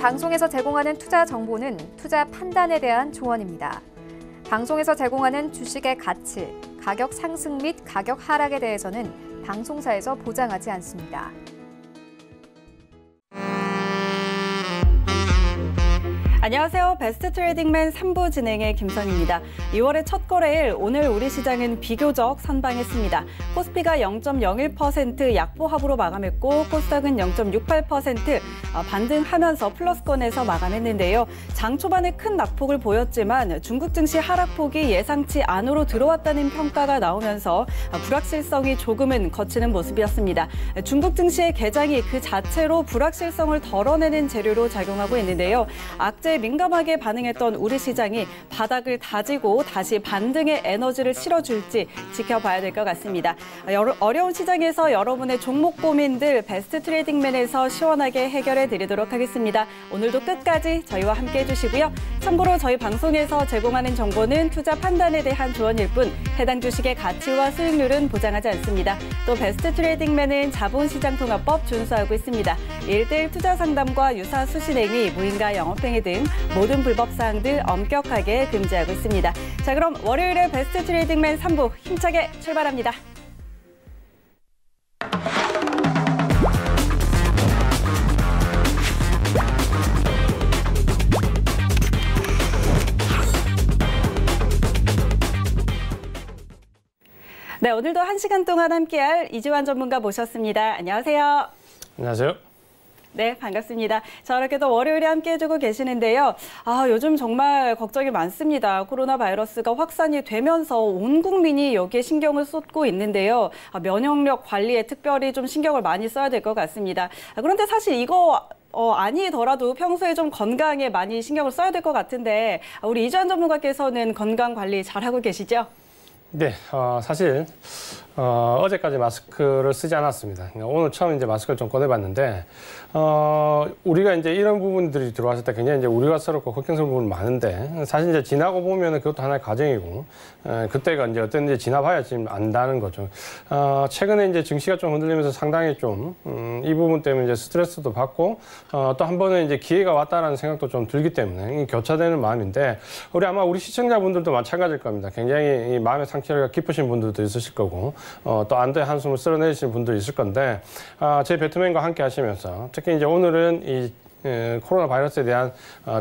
방송에서 제공하는 투자 정보는 투자 판단에 대한 조언입니다. 방송에서 제공하는 주식의 가치, 가격 상승 및 가격 하락에 대해서는 방송사에서 보장하지 않습니다. 안녕하세요. 베스트 트레이딩맨 3부 진행의 김선희입니다. 2월의 첫 거래일 오늘 우리 시장은 비교적 선방했습니다. 코스피가 0.01% 약보합으로 마감했고 코스닥은 0.68% 반등하면서 플러스권에서 마감했는데요. 장 초반에 큰 낙폭을 보였지만 중국 증시 하락폭이 예상치 안으로 들어왔다는 평가가 나오면서 불확실성이 조금은 거치는 모습이었습니다. 중국 증시의 개장이 그 자체로 불확실성을 덜어내는 재료로 작용하고 있는데요. 악재에 민감하게 반응했던 우리 시장이 바닥을 다지고 다시 반등의 에너지를 실어줄지 지켜봐야 될 것 같습니다. 어려운 시장에서 여러분의 종목 고민들 베스트 트레이딩맨에서 시원하게 해결해 드리도록 하겠습니다. 오늘도 끝까지 저희와 함께 해주시고요. 참고로 저희 방송에서 제공하는 정보는 투자 판단에 대한 조언일 뿐 해당 주식의 가치와 수익률은 보장하지 않습니다. 또 베스트 트레이딩맨은 자본시장통화법 준수하고 있습니다. 1:1 투자 상담과 유사 수신행위, 무인가 영업행위 등 모든 불법 사항들 엄격하게 금지하고 있습니다. 자, 그럼 월요일에 베스트 트레이딩맨 3부 힘차게 출발합니다. 네, 오늘도 1시간 동안 함께할 이지환 전문가 모셨습니다. 안녕하세요. 안녕하세요. 네, 반갑습니다. 자, 이렇게 또 월요일에 함께 해주고 계시는데요. 요즘 정말 걱정이 많습니다. 코로나 바이러스가 확산이 되면서 온 국민이 여기에 신경을 쏟고 있는데요. 면역력 관리에 특별히 좀 신경을 많이 써야 될 것 같습니다. 그런데 사실 이거 아니더라도 평소에 좀 건강에 많이 신경을 써야 될 것 같은데 우리 이지환 전문가께서는 건강 관리 잘하고 계시죠? 네, 사실 어제까지 마스크를 쓰지 않았습니다. 오늘 처음 이제 마스크를 좀 꺼내봤는데, 우리가 이제 이런 부분들이 들어왔을 때 굉장히 이제 우려스럽고 걱정스러운 부분이 많은데, 사실 이제 지나고 보면은 그것도 하나의 과정이고, 그때가 이제 어땠는지 지나봐야 지금 안다는 거죠. 최근에 이제 증시가 좀 흔들리면서 상당히 좀, 이 부분 때문에 이제 스트레스도 받고, 또 한 번은 이제 기회가 왔다라는 생각도 좀 들기 때문에 교차되는 마음인데, 우리 시청자분들도 마찬가지일 겁니다. 굉장히 이 마음의 상처가 깊으신 분들도 있으실 거고, 또 안도의 한숨을 쓸어내시는 분들이 있을 건데, 제 배트맨과 함께 하시면서 특히 이제 오늘은 이 코로나 바이러스에 대한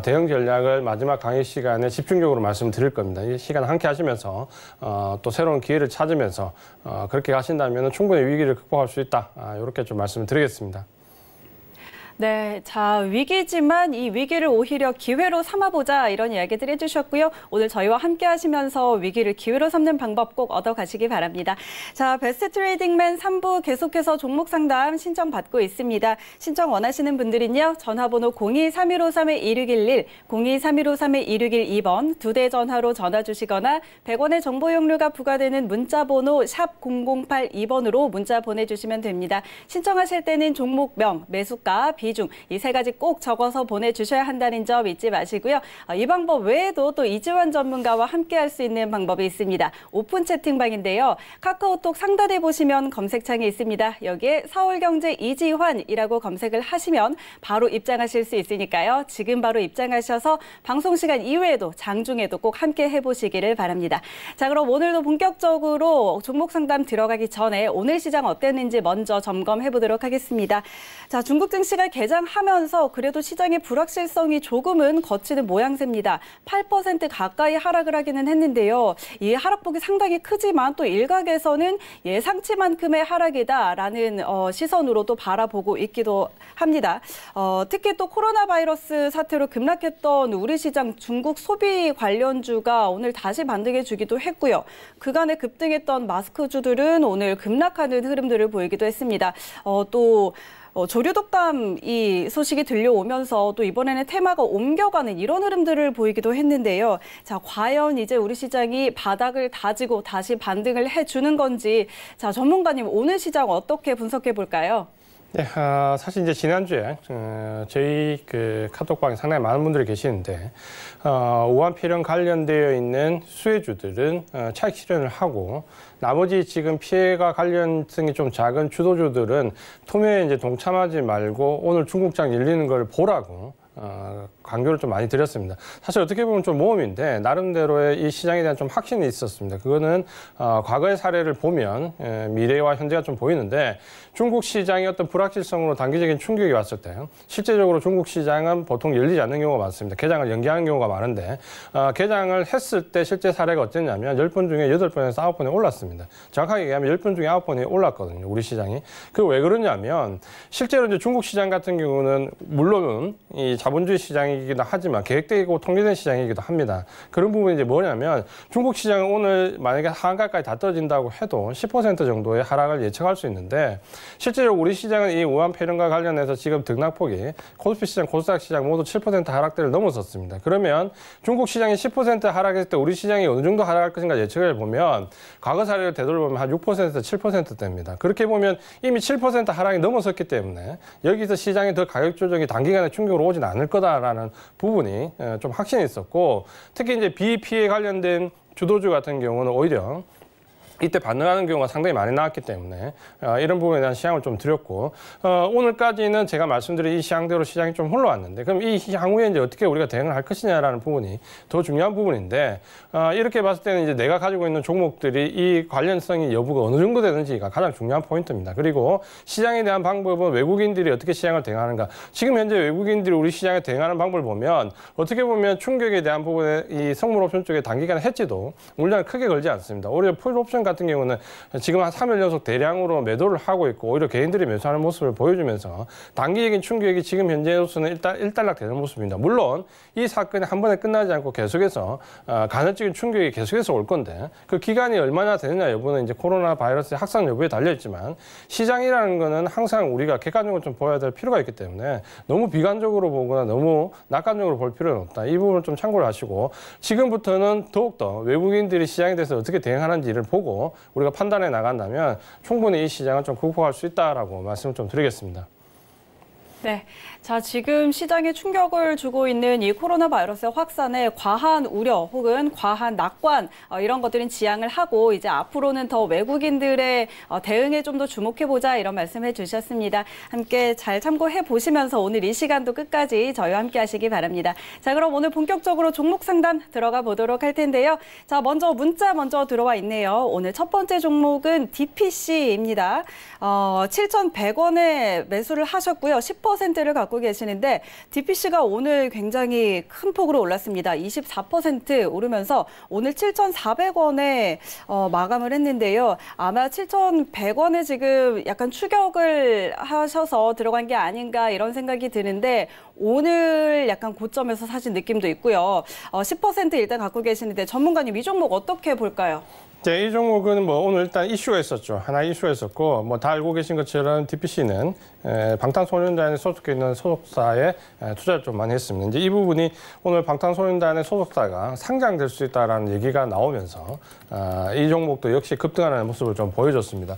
대응 전략을 마지막 강의 시간에 집중적으로 말씀드릴 겁니다. 이 시간 함께 하시면서 또 새로운 기회를 찾으면서 그렇게 가신다면 충분히 위기를 극복할 수 있다. 이렇게 좀 말씀을 드리겠습니다. 네, 자, 위기지만 이 위기를 오히려 기회로 삼아보자 이런 이야기들 해주셨고요. 오늘 저희와 함께 하시면서 위기를 기회로 삼는 방법 꼭 얻어가시기 바랍니다. 자, 베스트 트레이딩맨 3부 계속해서 종목 상담 신청 받고 있습니다. 신청 원하시는 분들은요. 전화번호 02-3153-1611, 02-3153-1612번 두 대 전화로 전화 주시거나 100원의 정보 용료가 부과되는 문자번호 샵 0082번으로 문자 보내주시면 됩니다. 신청하실 때는 종목명, 매수가, 비중 이 세 가지 꼭 적어서 보내주셔야 한다는 점 잊지 마시고요. 이 방법 외에도 또 이지환 전문가와 함께할 수 있는 방법이 있습니다. 오픈 채팅방인데요. 카카오톡 상단에 보시면 검색창이 있습니다. 여기에 서울경제 이지환이라고 검색을 하시면 바로 입장하실 수 있으니까요. 지금 바로 입장하셔서 방송 시간 이외에도 장중에도 꼭 함께 해보시기를 바랍니다. 자, 그럼 오늘도 본격적으로 종목 상담 들어가기 전에 오늘 시장 어땠는지 먼저 점검해 보도록 하겠습니다. 자, 중국 증시가 개장하면서 그래도 시장의 불확실성이 조금은 거치는 모양새입니다. 8% 가까이 하락을 하기는 했는데요. 이 하락폭이 상당히 크지만 또 일각에서는 예상치만큼의 하락이다라는 시선으로 또 바라보고 있기도 합니다. 특히 또 코로나 바이러스 사태로 급락했던 우리 시장 중국 소비 관련주가 오늘 다시 반등해 주기도 했고요. 그간에 급등했던 마스크주들은 오늘 급락하는 흐름들을 보이기도 했습니다. 또 조류독감 이 소식이 들려오면서 또 이번에는 테마가 옮겨가는 이런 흐름들을 보이기도 했는데요. 자, 과연 이제 우리 시장이 바닥을 다지고 다시 반등을 해주는 건지, 자, 전문가님 오늘 시장 어떻게 분석해 볼까요? 네, 사실 이제 지난주에 저희 그 카톡방에 상당히 많은 분들이 계시는데 우한폐렴 관련되어 있는 수혜주들은 차익 실현을 하고 나머지 지금 피해가 관련성이 좀 작은 주도주들은 투매에 이제 동참하지 말고 오늘 중국장 열리는 걸 보라고 강조를 좀 많이 드렸습니다. 사실 어떻게 보면 좀 모험인데 나름대로의 이 시장에 대한 좀 확신이 있었습니다. 그거는 과거의 사례를 보면 미래와 현재가 좀 보이는데 중국 시장의 어떤 불확실성으로 단기적인 충격이 왔을 때 실제적으로 중국 시장은 보통 열리지 않는 경우가 많습니다. 개장을 연기하는 경우가 많은데 개장을 했을 때 실제 사례가 어땠냐면 10번 중에 8번에서 9번에 올랐습니다. 정확하게 얘기하면 10번 중에 9번이 올랐거든요. 우리 시장이. 그 왜 그러냐면 실제로 이제 중국 시장 같은 경우는 물론 이 자본주의 시장이기도 하지만 계획되고 통제된 시장이기도 합니다. 그런 부분이 이제 뭐냐면 중국 시장은 오늘 만약에 하한가까지 다 떨어진다고 해도 10% 정도의 하락을 예측할 수 있는데 실제로 우리 시장은 이 우한 폐렴과 관련해서 지금 등락폭이 코스피 시장, 코스닥 시장 모두 7% 하락대를 넘어섰습니다. 그러면 중국 시장이 10% 하락했을 때 우리 시장이 어느 정도 하락할 것인가 예측을 보면 과거 사례를 되돌아보면 한 6%에서 7%대입니다. 그렇게 보면 이미 7% 하락이 넘어섰기 때문에 여기서 시장의 더 가격 조정이 단기간에 충격으로 오진 않을 거다라는 부분이 좀 확신이 있었고 특히 이제 BEP에 관련된 주도주 같은 경우는 오히려 이때 반등하는 경우가 상당히 많이 나왔기 때문에 이런 부분에 대한 시향을 좀 드렸고 오늘까지는 제가 말씀드린 이 시향대로 시장이 좀 흘러왔는데 그럼 이 향후에 이제 어떻게 우리가 대응을 할 것이냐라는 부분이 더 중요한 부분인데 이렇게 봤을 때는 이제 내가 가지고 있는 종목들이 이 관련성이 여부가 어느 정도 되는지가 가장 중요한 포인트입니다. 그리고 시장에 대한 방법은 외국인들이 어떻게 시장을 대응하는가. 지금 현재 외국인들이 우리 시장에 대응하는 방법을 보면 어떻게 보면 충격에 대한 부분에 이 선물 옵션 쪽에 단기간 해지도 물량을 크게 걸지 않습니다. 오히려 풋 옵션 같은 경우는 지금 한 3일 연속 대량으로 매도를 하고 있고 오히려 개인들이 매수하는 모습을 보여주면서 단기적인 충격이 지금 현재로서는 일단락 되는 모습입니다. 물론 이 사건이 한 번에 끝나지 않고 계속해서 간헐적인 충격이 계속해서 올 건데 그 기간이 얼마나 되느냐 여부는 이제 코로나 바이러스의 확산 여부에 달려있지만 시장이라는 거는 항상 우리가 객관적으로 좀 보여야 될 필요가 있기 때문에 너무 비관적으로 보거나 너무 낙관적으로 볼 필요는 없다. 이 부분을 좀 참고를 하시고 지금부터는 더욱더 외국인들이 시장에 대해서 어떻게 대응하는지를 보고 우리가 판단해 나간다면 충분히 이 시장을 좀 극복할 수 있다라고 말씀을 좀 드리겠습니다. 네. 자, 지금 시장에 충격을 주고 있는 이 코로나 바이러스 확산에 과한 우려 혹은 과한 낙관 이런 것들은 지양을 하고 이제 앞으로는 더 외국인들의 대응에 좀 더 주목해보자 이런 말씀해 주셨습니다. 함께 잘 참고해 보시면서 오늘 이 시간도 끝까지 저희와 함께 하시기 바랍니다. 자, 그럼 오늘 본격적으로 종목 상담 들어가 보도록 할 텐데요. 자, 문자 먼저 들어와 있네요. 오늘 첫 번째 종목은 DPC입니다. 7,100원에 매수를 하셨고요. 10%를 갖고 계시는데 DPC가 오늘 굉장히 큰 폭으로 올랐습니다. 24% 오르면서 오늘 7,400원에 마감을 했는데요. 아마 7,100원에 지금 약간 추격을 하셔서 들어간 게 아닌가 이런 생각이 드는데 오늘 약간 고점에서 사신 느낌도 있고요. 10% 일단 갖고 계시는데 전문가님 이 종목 어떻게 볼까요? 네, 이 종목은 뭐 오늘 일단 이슈가 있었죠. 하나 이슈가 있었고 뭐 다 알고 계신 것처럼 DPC는 방탄소년단에 소속해 있는 소속사에 투자를 좀 많이 했습니다. 이제 이 부분이 오늘 방탄소년단의 소속사가 상장될 수 있다라는 얘기가 나오면서 이 종목도 역시 급등하는 모습을 좀 보여줬습니다.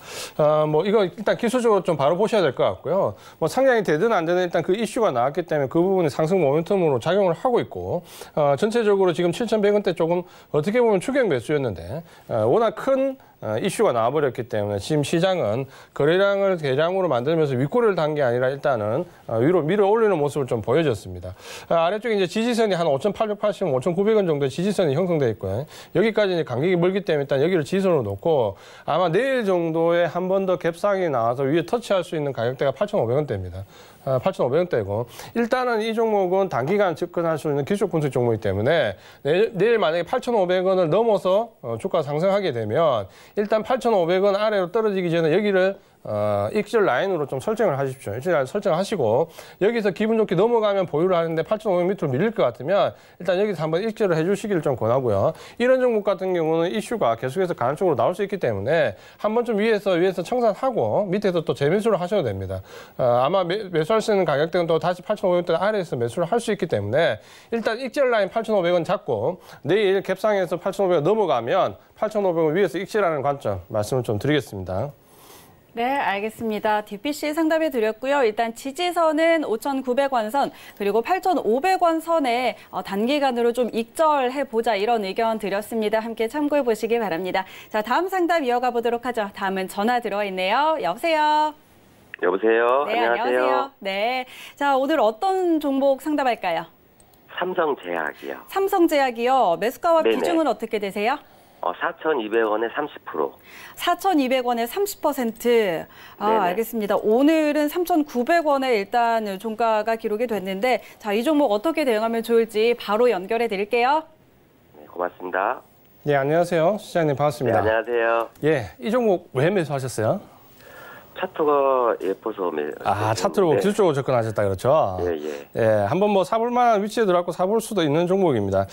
뭐 이거 일단 기술적으로 좀 바로 보셔야 될 것 같고요. 뭐 상장이 되든 안 되든 일단 그 이슈가 나왔기 때문에 그 부분이 상승 모멘텀으로 작용을 하고 있고 전체적으로 지금 7,100원대 조금 어떻게 보면 추격 매수였는데 워낙 큰 이슈가 나와버렸기 때문에 지금 시장은 거래량을 대량으로 만들면서 윗꼬리를 단 게 아니라 일단은 위로 밀어 올리는 모습을 좀 보여줬습니다. 아래쪽에 이제 지지선이 한 5,880원, 5,900원 정도의 지지선이 형성되어 있고요. 여기까지 이제 간격이 멀기 때문에 일단 여기를 지지선으로 놓고 아마 내일 정도에 한 번 더 갭상이 나와서 위에 터치할 수 있는 가격대가 8,500원대입니다. 8,500원대고 일단은 이 종목은 단기간 접근할 수 있는 기술 분석 종목이기 때문에 내일 만약에 8,500원을 넘어서 주가 상승하게 되면 일단 8,500원 아래로 떨어지기 전에 여기를 익절 라인으로 좀 설정을 하십시오. 익절 라인 설정하시고 여기서 기분 좋게 넘어가면 보유를 하는데 8,500 밑으로 밀릴 것 같으면 일단 여기서 한번 익절을 해주시기를 좀 권하고요. 이런 종목 같은 경우는 이슈가 계속해서 가능적으로 나올 수 있기 때문에 한번 좀 위에서 청산하고 밑에서 또 재매수를 하셔도 됩니다. 아마 매수할 수 있는 가격대는 또 다시 8,500원대 아래에서 매수를 할 수 있기 때문에 일단 익절 라인 8,500원 잡고 내일 갭상에서 8,500원 넘어가면 8,500원 위에서 익절하는 관점 말씀을 좀 드리겠습니다. 네, 알겠습니다. DPC 상담해 드렸고요. 일단 지지선은 5,900원 선 그리고 8,500원 선에 단기간으로 좀 익절해보자 이런 의견 드렸습니다. 함께 참고해 보시기 바랍니다. 자, 다음 상담 이어가 보도록 하죠. 다음은 전화 들어와 있네요. 여보세요? 여보세요? 네, 안녕하세요. 네. 자, 오늘 어떤 종목 상담할까요? 삼성제약이요. 삼성제약이요. 매수가와 네네. 비중은 어떻게 되세요? 4,200원에 30%. 4,200원에 30%. 아, 네네. 알겠습니다. 오늘은 3,900원에 일단 종가가 기록이 됐는데, 자, 이 종목 어떻게 대응하면 좋을지 바로 연결해 드릴게요. 네, 고맙습니다. 예, 안녕하세요. 시장님 네, 반갑습니다. 안녕하세요. 예, 이 종목 왜 매수하셨어요? 차트가 예뻐서 차트로 기술적으로 접근하셨다 그렇죠? 예. 예, 한번 뭐 사볼 만한 위치에 들어갔고 사볼 수도 있는 종목입니다.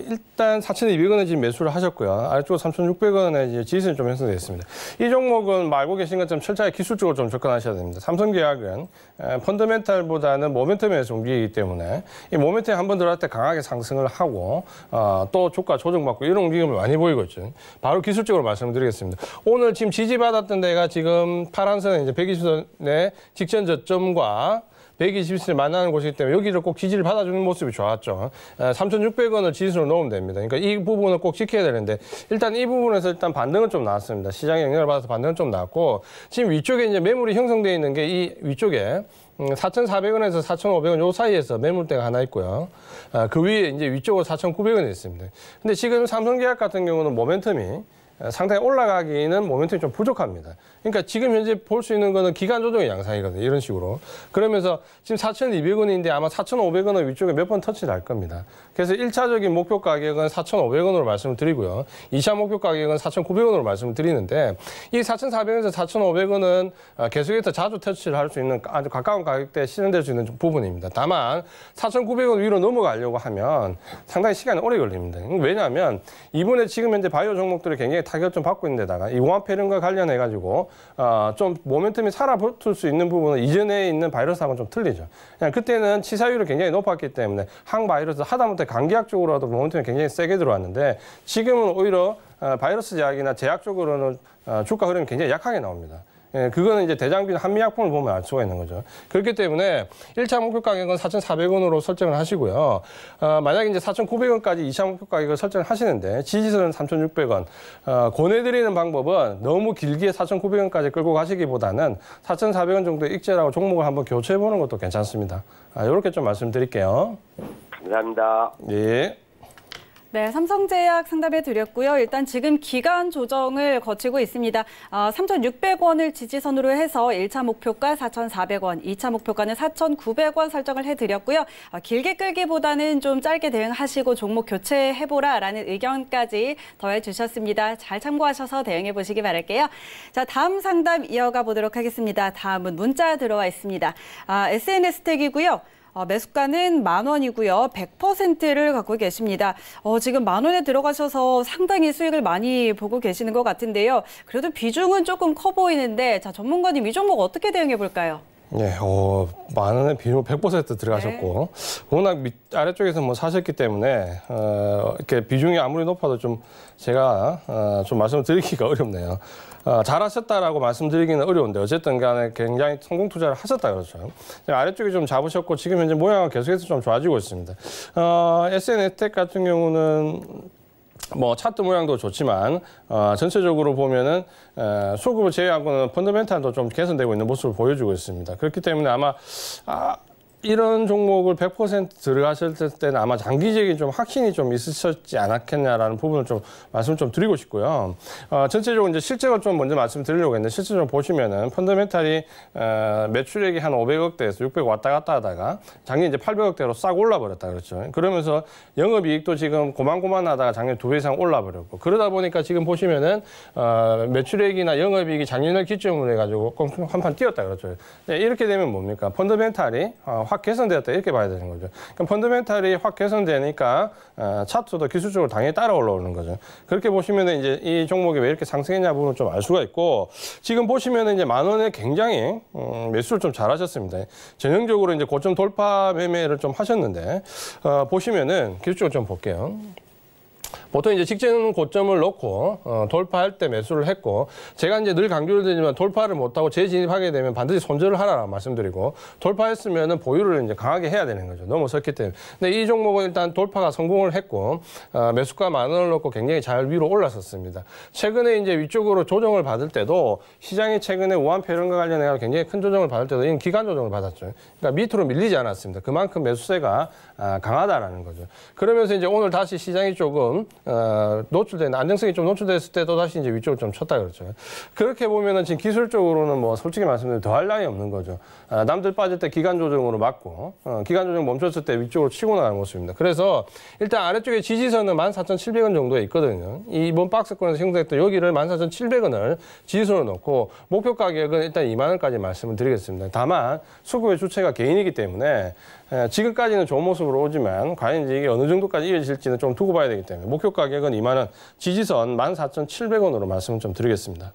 일단 4,200원에 지금 매수를 하셨고요. 아래쪽으로 3,600원에 이제 지지선이 좀 형성되어 있습니다. 이 종목은 알고 계신 것처럼 철저하게 기술적으로 좀 접근하셔야 됩니다. 삼성계약은 펀더멘탈보다는 모멘텀에서 움직이기 때문에 이 모멘텀에 한번 들어갈 때 강하게 상승을 하고 또 주가 조정받고 이런 움직임을 많이 보이고 있죠. 바로 기술적으로 말씀드리겠습니다. 오늘 지금 지지받았던 데가 지금 파란선은 이제 120선의 직전 저점과 120선을 만나는 곳이기 때문에 여기를 꼭 지지를 받아주는 모습이 좋았죠. 3,600원을 지지선으로 넣으면 됩니다. 그러니까 이 부분을 꼭 지켜야 되는데 일단 이 부분에서 일단 반등은 좀 나왔습니다. 시장의 영향을 받아서 반등은 좀 나왔고 지금 위쪽에 이제 매물이 형성되어 있는 게 이 위쪽에 4,400원에서 4,500원 요 사이에서 매물대가 하나 있고요. 그 위에 이제 위쪽으로 4,900원이 있습니다. 근데 지금 삼성계약 같은 경우는 모멘텀이 상당히 올라가기는 모멘텀이 좀 부족합니다. 그러니까 지금 현재 볼 수 있는 거는 기간 조정의 양상이거든요. 이런 식으로. 그러면서 지금 4,200원인데 아마 4,500원은 위쪽에 몇 번 터치를 할 겁니다. 그래서 1차적인 목표 가격은 4,500원으로 말씀을 드리고요. 2차 목표 가격은 4,900원으로 말씀을 드리는데 이 4,400원에서 4,500원은 계속해서 자주 터치를 할 수 있는 아주 가까운 가격대에 실현될 수 있는 부분입니다. 다만 4,900원 위로 넘어가려고 하면 상당히 시간이 오래 걸립니다. 왜냐하면 이번에 지금 현재 바이오 종목들이 굉장히 타격을 좀 받고 있는 데다가 이 우한폐렴과 관련해가지고 좀 모멘텀이 살아붙을 수 있는 부분은 이전에 있는 바이러스하고는 좀 틀리죠. 그냥 그때는 치사율이 굉장히 높았기 때문에 항바이러스 하다못해 감기약적으로라도 모멘텀이 굉장히 세게 들어왔는데 지금은 오히려 바이러스 제약이나 제약 쪽으로는 주가 흐름이 굉장히 약하게 나옵니다. 예, 그거는 이제 대장균 한미약품을 보면 알 수가 있는 거죠. 그렇기 때문에 1차 목표 가격은 4,400원으로 설정을 하시고요. 만약에 이제 4,900원까지 2차 목표 가격을 설정을 하시는데 지지선은 3,600원. 권해드리는 방법은 너무 길게 4,900원까지 끌고 가시기보다는 4,400원 정도의 익절하고 종목을 한번 교체해보는 것도 괜찮습니다. 이렇게 좀 말씀드릴게요. 감사합니다. 예. 네, 삼성제약 상담해 드렸고요. 일단 지금 기간 조정을 거치고 있습니다. 3,600원을 지지선으로 해서 1차 목표가 4,400원, 2차 목표가는 4,900원 설정을 해드렸고요. 길게 끌기보다는 좀 짧게 대응하시고 종목 교체해보라라는 의견까지 더해주셨습니다. 잘 참고하셔서 대응해 보시기 바랄게요. 자, 다음 상담 이어가 보도록 하겠습니다. 다음은 문자 들어와 있습니다. SNS 택이고요. 매수가는 10,000원이고요. 100%를 갖고 계십니다. 지금 10,000원에 들어가셔서 상당히 수익을 많이 보고 계시는 것 같은데요. 그래도 비중은 조금 커 보이는데, 자, 전문가님 이 종목 어떻게 대응해 볼까요? 네, 10,000원에 비중 100% 들어가셨고, 워낙 아래쪽에서 뭐 사셨기 때문에, 이렇게 비중이 아무리 높아도 좀 제가, 좀 말씀을 드리기가 어렵네요. 잘하셨다라고 말씀드리기는 어려운데, 어쨌든 간에 굉장히 성공 투자를 하셨다 그렇죠. 아래쪽에 좀 잡으셨고, 지금 현재 모양은 계속해서 좀 좋아지고 있습니다. SNS텍 같은 경우는 뭐 차트 모양도 좋지만 전체적으로 보면은 수급을 제외하고는 펀더멘탈도 좀 개선되고 있는 모습을 보여주고 있습니다. 그렇기 때문에 아마 이런 종목을 100% 들어가실 때는 아마 장기적인 좀 확신이 좀 있으셨지 않았겠냐라는 부분을 좀 말씀을 좀 드리고 싶고요. 전체적으로 이제 실적을 좀 먼저 말씀드리려고 했는데 실적을 보시면은 펀더멘탈이 매출액이 한 500억대에서 600억 왔다 갔다 하다가 작년 이제 800억대로 싹 올라버렸다 그렇죠. 그러면서 영업이익도 지금 고만고만하다가 작년 2배 이상 올라버렸고 그러다 보니까 지금 보시면은 매출액이나 영업이익이 작년을 기점으로 해가지고 한판 뛰었다 그렇죠. 네, 이렇게 되면 뭡니까? 펀더멘탈이 확 개선되었다 이렇게 봐야 되는 거죠. 그럼 펀더멘탈이 확 개선되니까 차트도 기술적으로 당연히 따라 올라오는 거죠. 그렇게 보시면은 이제 이 종목이 왜 이렇게 상승했냐 부분을 좀 알 수가 있고 지금 보시면은 이제 10,000원에 굉장히 매수를 좀 잘하셨습니다. 전형적으로 이제 고점 돌파 매매를 좀 하셨는데 보시면은 기술적으로 좀 볼게요. 보통 이제 직전 고점을 놓고 돌파할 때 매수를 했고, 제가 이제 늘 강조를 드리지만 돌파를 못하고 재진입하게 되면 반드시 손절을 하라고 말씀드리고, 돌파했으면은 보유를 이제 강하게 해야 되는 거죠. 넘어섰기 때문에. 근데 이 종목은 일단 돌파가 성공을 했고, 매수가 10,000원을 놓고 굉장히 잘 위로 올랐었습니다. 최근에 이제 위쪽으로 조정을 받을 때도 시장이 최근에 우한폐렴과 관련해 굉장히 큰 조정을 받을 때도 이건 기간 조정을 받았죠. 그러니까 밑으로 밀리지 않았습니다. 그만큼 매수세가 강하다라는 거죠. 그러면서 이제 오늘 다시 시장이 조금 노출된 안정성이 좀 노출됐을 때 또 다시 이제 위쪽으로 좀 쳤다 그렇죠. 그렇게 보면은 지금 기술적으로는 뭐 솔직히 말씀드리면 더할 나위 없는 거죠. 남들 빠질 때 기간 조정으로 맞고 기간 조정 멈췄을 때 위쪽으로 치고 나가는 모습입니다. 그래서 일단 아래쪽에 지지선은 14,700원 정도에 있거든요. 이번 박스권에서 형성했던 여기를 14,700원을 지지선으로 놓고 목표 가격은 일단 20,000원까지 말씀을 드리겠습니다. 다만 수급의 주체가 개인이기 때문에 지금까지는 좋은 모습으로 오지만 과연 이제 이게 어느 정도까지 이어질지는 좀 두고 봐야 되기 때문에 목표 가격은 20,000원, 지지선 14,700원으로 말씀을 좀 드리겠습니다.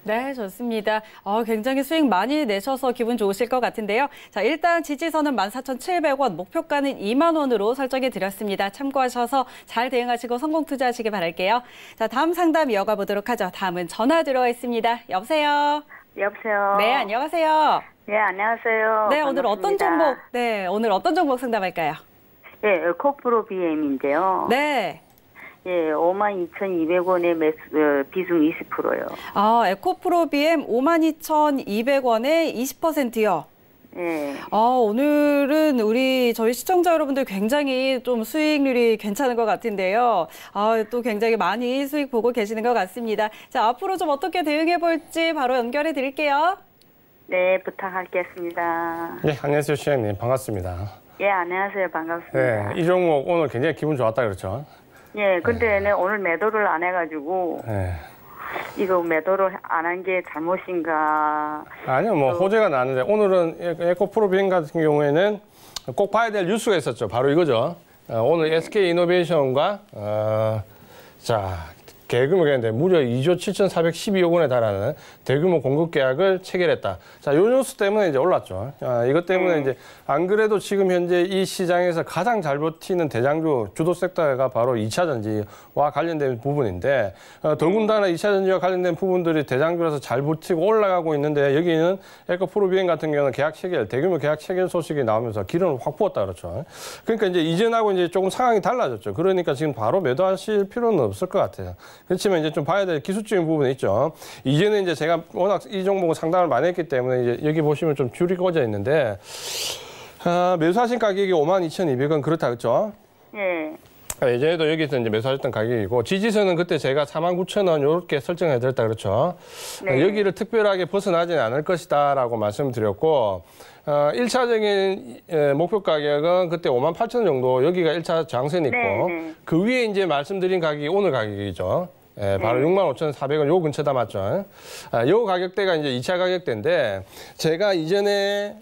네, 좋습니다. 굉장히 수익 많이 내셔서 기분 좋으실 것 같은데요. 자, 일단 지지선은 14,700원, 목표가는 20,000원으로 설정해 드렸습니다. 참고하셔서 잘 대응하시고 성공 투자하시길 바랄게요. 자, 다음 상담 이어가 보도록 하죠. 다음은 전화 들어와 있습니다. 여보세요? 여보세요? 네, 안녕하세요. 네, 안녕하세요. 네, 오늘 반갑습니다. 오늘 어떤 종목 상담할까요? 네, 에코프로 BM인데요. 네. 예, 52,200원에 매수, 비중 20%요. 에코프로 BM 52,200원에 20%요. 예. 오늘은 저희 시청자 여러분들 굉장히 좀 수익률이 괜찮은 것 같은데요. 또 굉장히 많이 수익 보고 계시는 것 같습니다. 자, 앞으로 좀 어떻게 대응해 볼지 바로 연결해 드릴게요. 네, 부탁하겠습니다. 네, 안녕하세요, 시장님. 반갑습니다. 예, 안녕하세요. 반갑습니다. 네, 이 종목 오늘 굉장히 기분 좋았다 그렇죠? 예, 근데 네, 오늘 매도를 안 해가지고, 네. 이거 매도를 안 한 게 잘못인가. 아니요, 뭐 호재가 나는데 오늘은 에코프로 비행 같은 경우에는 꼭 봐야 될 뉴스가 있었죠. 바로 이거죠. 오늘 SK이노베이션과 계획금액이 있는데 무려 2조 7,412억 원에 달하는 대규모 공급 계약을 체결했다. 자, 요 뉴스 때문에 이제 올랐죠. 이것 때문에 이제 안 그래도 지금 현재 이 시장에서 가장 잘 버티는 대장주 주도 섹터가 바로 2차 전지와 관련된 부분인데 더군다나 2차 전지와 관련된 부분들이 대장주라서 잘 버티고 올라가고 있는데 여기는 에코프로 비행 같은 경우는 계약 체결, 대규모 계약 체결 소식이 나오면서 기름을 확 부었다 그렇죠. 그러니까 이제 이전하고 이제 조금 상황이 달라졌죠. 그러니까 지금 바로 매도하실 필요는 없을 것 같아요. 그렇지만 이제 좀 봐야 될 기술적인 부분이 있죠. 이제는 이제 제가 워낙 이 종목을 상담을 많이 했기 때문에 이제 여기 보시면 좀 줄이 꽂아 있는데, 매수하신 가격이 52,200원 그렇다 그렇죠? 예. 예전에도 여기서 이제 매수하셨던 가격이고, 지지선은 그때 제가 49,000원 이렇게 설정해 드렸다 그렇죠? 네. 여기를 특별하게 벗어나지는 않을 것이다라고 말씀드렸고, 1차적인 목표 가격은 그때 58,000원 정도, 여기가 1차 장선 있고, 네. 그 위에 이제 말씀드린 가격이 오늘 가격이죠. 바로 65,400원 요 근처다 맞죠? 요 가격대가 이제 2차 가격대인데 제가 이전에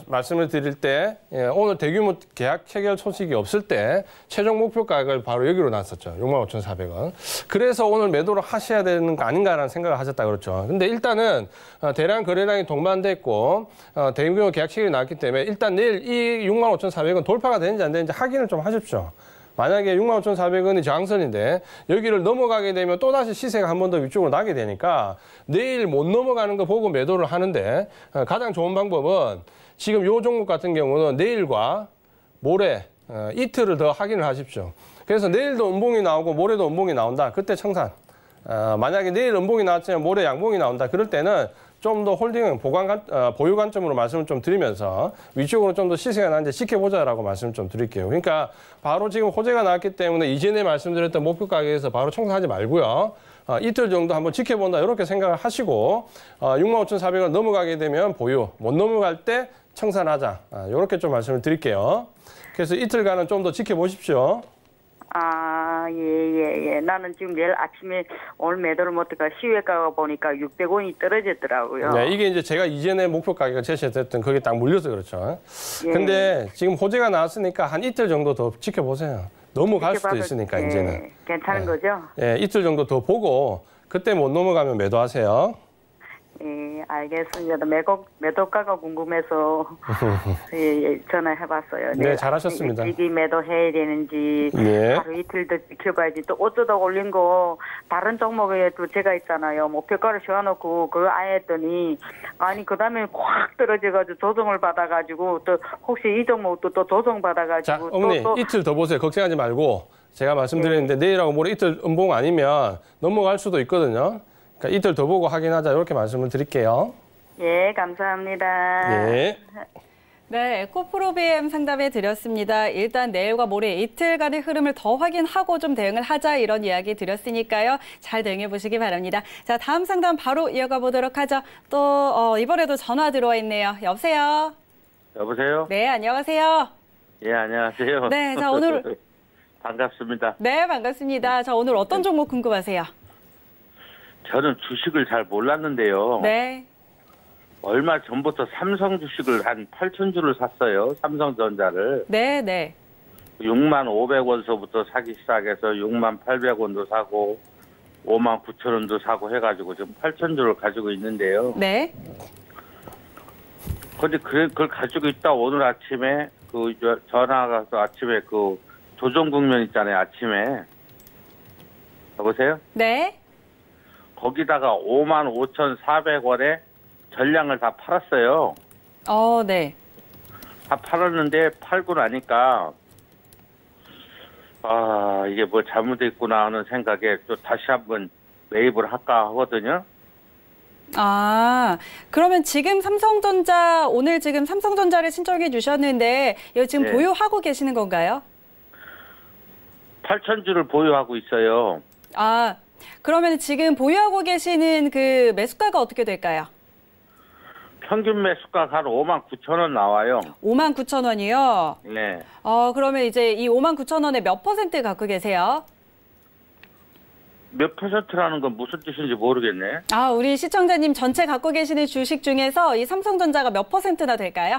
말씀을 드릴 때 오늘 대규모 계약 체결 소식이 없을 때 최종 목표 가격을 바로 여기로 놨었죠. 65,400원. 그래서 오늘 매도를 하셔야 되는 거 아닌가라는 생각을 하셨다 그렇죠. 근데 일단은 대량 거래량이 동반됐고 대규모 계약 체결이 나왔기 때문에 일단 내일 이 65,400원 돌파가 되는지 안 되는지 확인을 좀 하십시오. 만약에 65,400원이 저항선인데 여기를 넘어가게 되면 또다시 시세가 한 번 더 위쪽으로 나게 되니까 내일 못 넘어가는 거 보고 매도를 하는데 가장 좋은 방법은 지금 요 종목 같은 경우는 내일과 모레 이틀을 더 확인을 하십시오. 그래서 내일도 음봉이 나오고 모레도 음봉이 나온다. 그때 청산. 만약에 내일 음봉이 나왔지만 모레 양봉이 나온다. 그럴 때는 좀 더 홀딩, 보유 관점으로 말씀을 좀 드리면서 위쪽으로 좀 더 시세가 나는지 지켜보자라고 말씀을 좀 드릴게요. 그러니까 바로 지금 호재가 나왔기 때문에 이전에 말씀드렸던 목표 가격에서 바로 청산하지 말고요. 이틀 정도 한번 지켜본다 이렇게 생각을 하시고 65,400원 넘어가게 되면 보유, 못 넘어갈 때 청산하자. 이렇게 좀 말씀을 드릴게요. 그래서 이틀간은 좀 더 지켜보십시오. 예. 나는 지금 내일 아침에 오늘 매도를 못해가 시외가가 보니까 600원이 떨어졌더라고요. 네, 이게 이제 제가 이전에 목표 가격을 제시했던 거기에 딱 물려서 그렇죠. 예. 근데 지금 호재가 나왔으니까 한 이틀 정도 더 지켜보세요. 넘어갈 수도 있으니까 예, 이제는. 괜찮은 거죠? 예, 이틀 정도 더 보고 그때 못 넘어가면 매도하세요. 예, 알겠습니다. 매도가가 궁금해서 예, 전화해봤어요. 네, 잘하셨습니다. 일찍이 매도해야 되는지 네. 하루 이틀 더 지켜봐야지. 또 어쩌다 올린 거 다른 종목에도 제가 있잖아요. 목표가를 세워놓고 그거 안 했더니 아니 그 다음에 확 떨어져가지고 조정을 받아가지고 또 혹시 이 종목도 또 조정 자, 받아가지고 어머니 이틀 더 보세요. 걱정하지 말고 제가 말씀드렸는데 내일하고 모레 이틀 음봉 아니면 넘어갈 수도 있거든요. 그러니까 이틀 더 보고 확인하자 이렇게 말씀을 드릴게요. 예, 감사합니다. 예. 네, 에코프로비엠 상담해 드렸습니다. 일단 내일과 모레 이틀간의 흐름을 더 확인하고 좀 대응을 하자 이런 이야기 드렸으니까요. 잘 대응해 보시기 바랍니다. 자, 다음 상담 바로 이어가 보도록 하죠. 또 이번에도 전화 들어와 있네요. 여보세요? 여보세요? 네, 안녕하세요. 예, 안녕하세요. 네, 자, 오늘 반갑습니다. 네, 반갑습니다. 자, 오늘 어떤 종목 궁금하세요? 저는 주식을 잘 몰랐는데요. 네. 얼마 전부터 삼성 주식을 한 8,000주를 샀어요. 삼성전자를. 네, 네. 6만 500원서부터 사기 시작해서 6만 800원도 사고 5만 9천원도 사고 해가지고 지금 8,000주를 가지고 있는데요. 네. 근데 그걸 가지고 있다 오늘 아침에 전화가 와서 아침에 조정 국면 있잖아요. 아침에. 여보세요? 네. 거기다가 55,400원에 전량을 다 팔았어요. 네. 다 팔았는데 팔고 나니까 이게 뭐 잘못됐구나 하는 생각에 또 다시 한번 매입을 할까 하거든요. 그러면 지금 삼성전자 오늘 지금 삼성전자를 신청해 주셨는데 이거 지금 네. 보유하고 계시는 건가요? 8,000주를 보유하고 있어요. 그러면 지금 보유하고 계시는 그 매수가가 어떻게 될까요? 평균 매수가가 한 59,000원 나와요. 59,000원이요? 네. 그러면 이제 이 59,000원에 몇 퍼센트 갖고 계세요? 몇 퍼센트라는 건 무슨 뜻인지 모르겠네. 우리 시청자님 전체 갖고 계시는 주식 중에서 이 삼성전자가 몇 퍼센트나 될까요?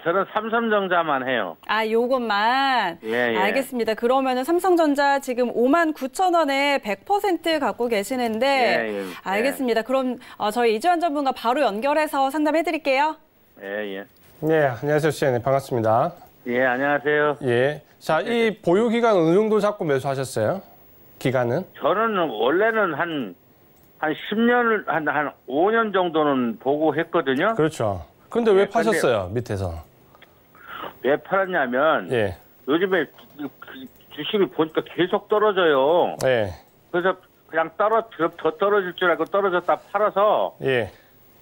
저는 삼성전자만 해요. 요것만. 예. 알겠습니다. 그러면은 삼성전자 지금 59,000원에 100% 갖고 계시는데 예. 알겠습니다. 그럼 저희 이주환 전문가 바로 연결해서 상담해 드릴게요. 예. 네, 안녕하세요, 시장님. 반갑습니다. 예, 안녕하세요. 예. 자, 이 보유 기간 어느 정도 잡고 매수하셨어요? 기간은? 저는 원래는 한 10년, 한 5년 정도는 보고 했거든요. 그렇죠. 근데 왜 파셨어요, 밑에서? 왜 팔았냐면, 예. 요즘에 주식을 보니까 계속 떨어져요. 예. 그래서 그냥 더 떨어질 줄 알고 떨어졌다 팔아서, 예.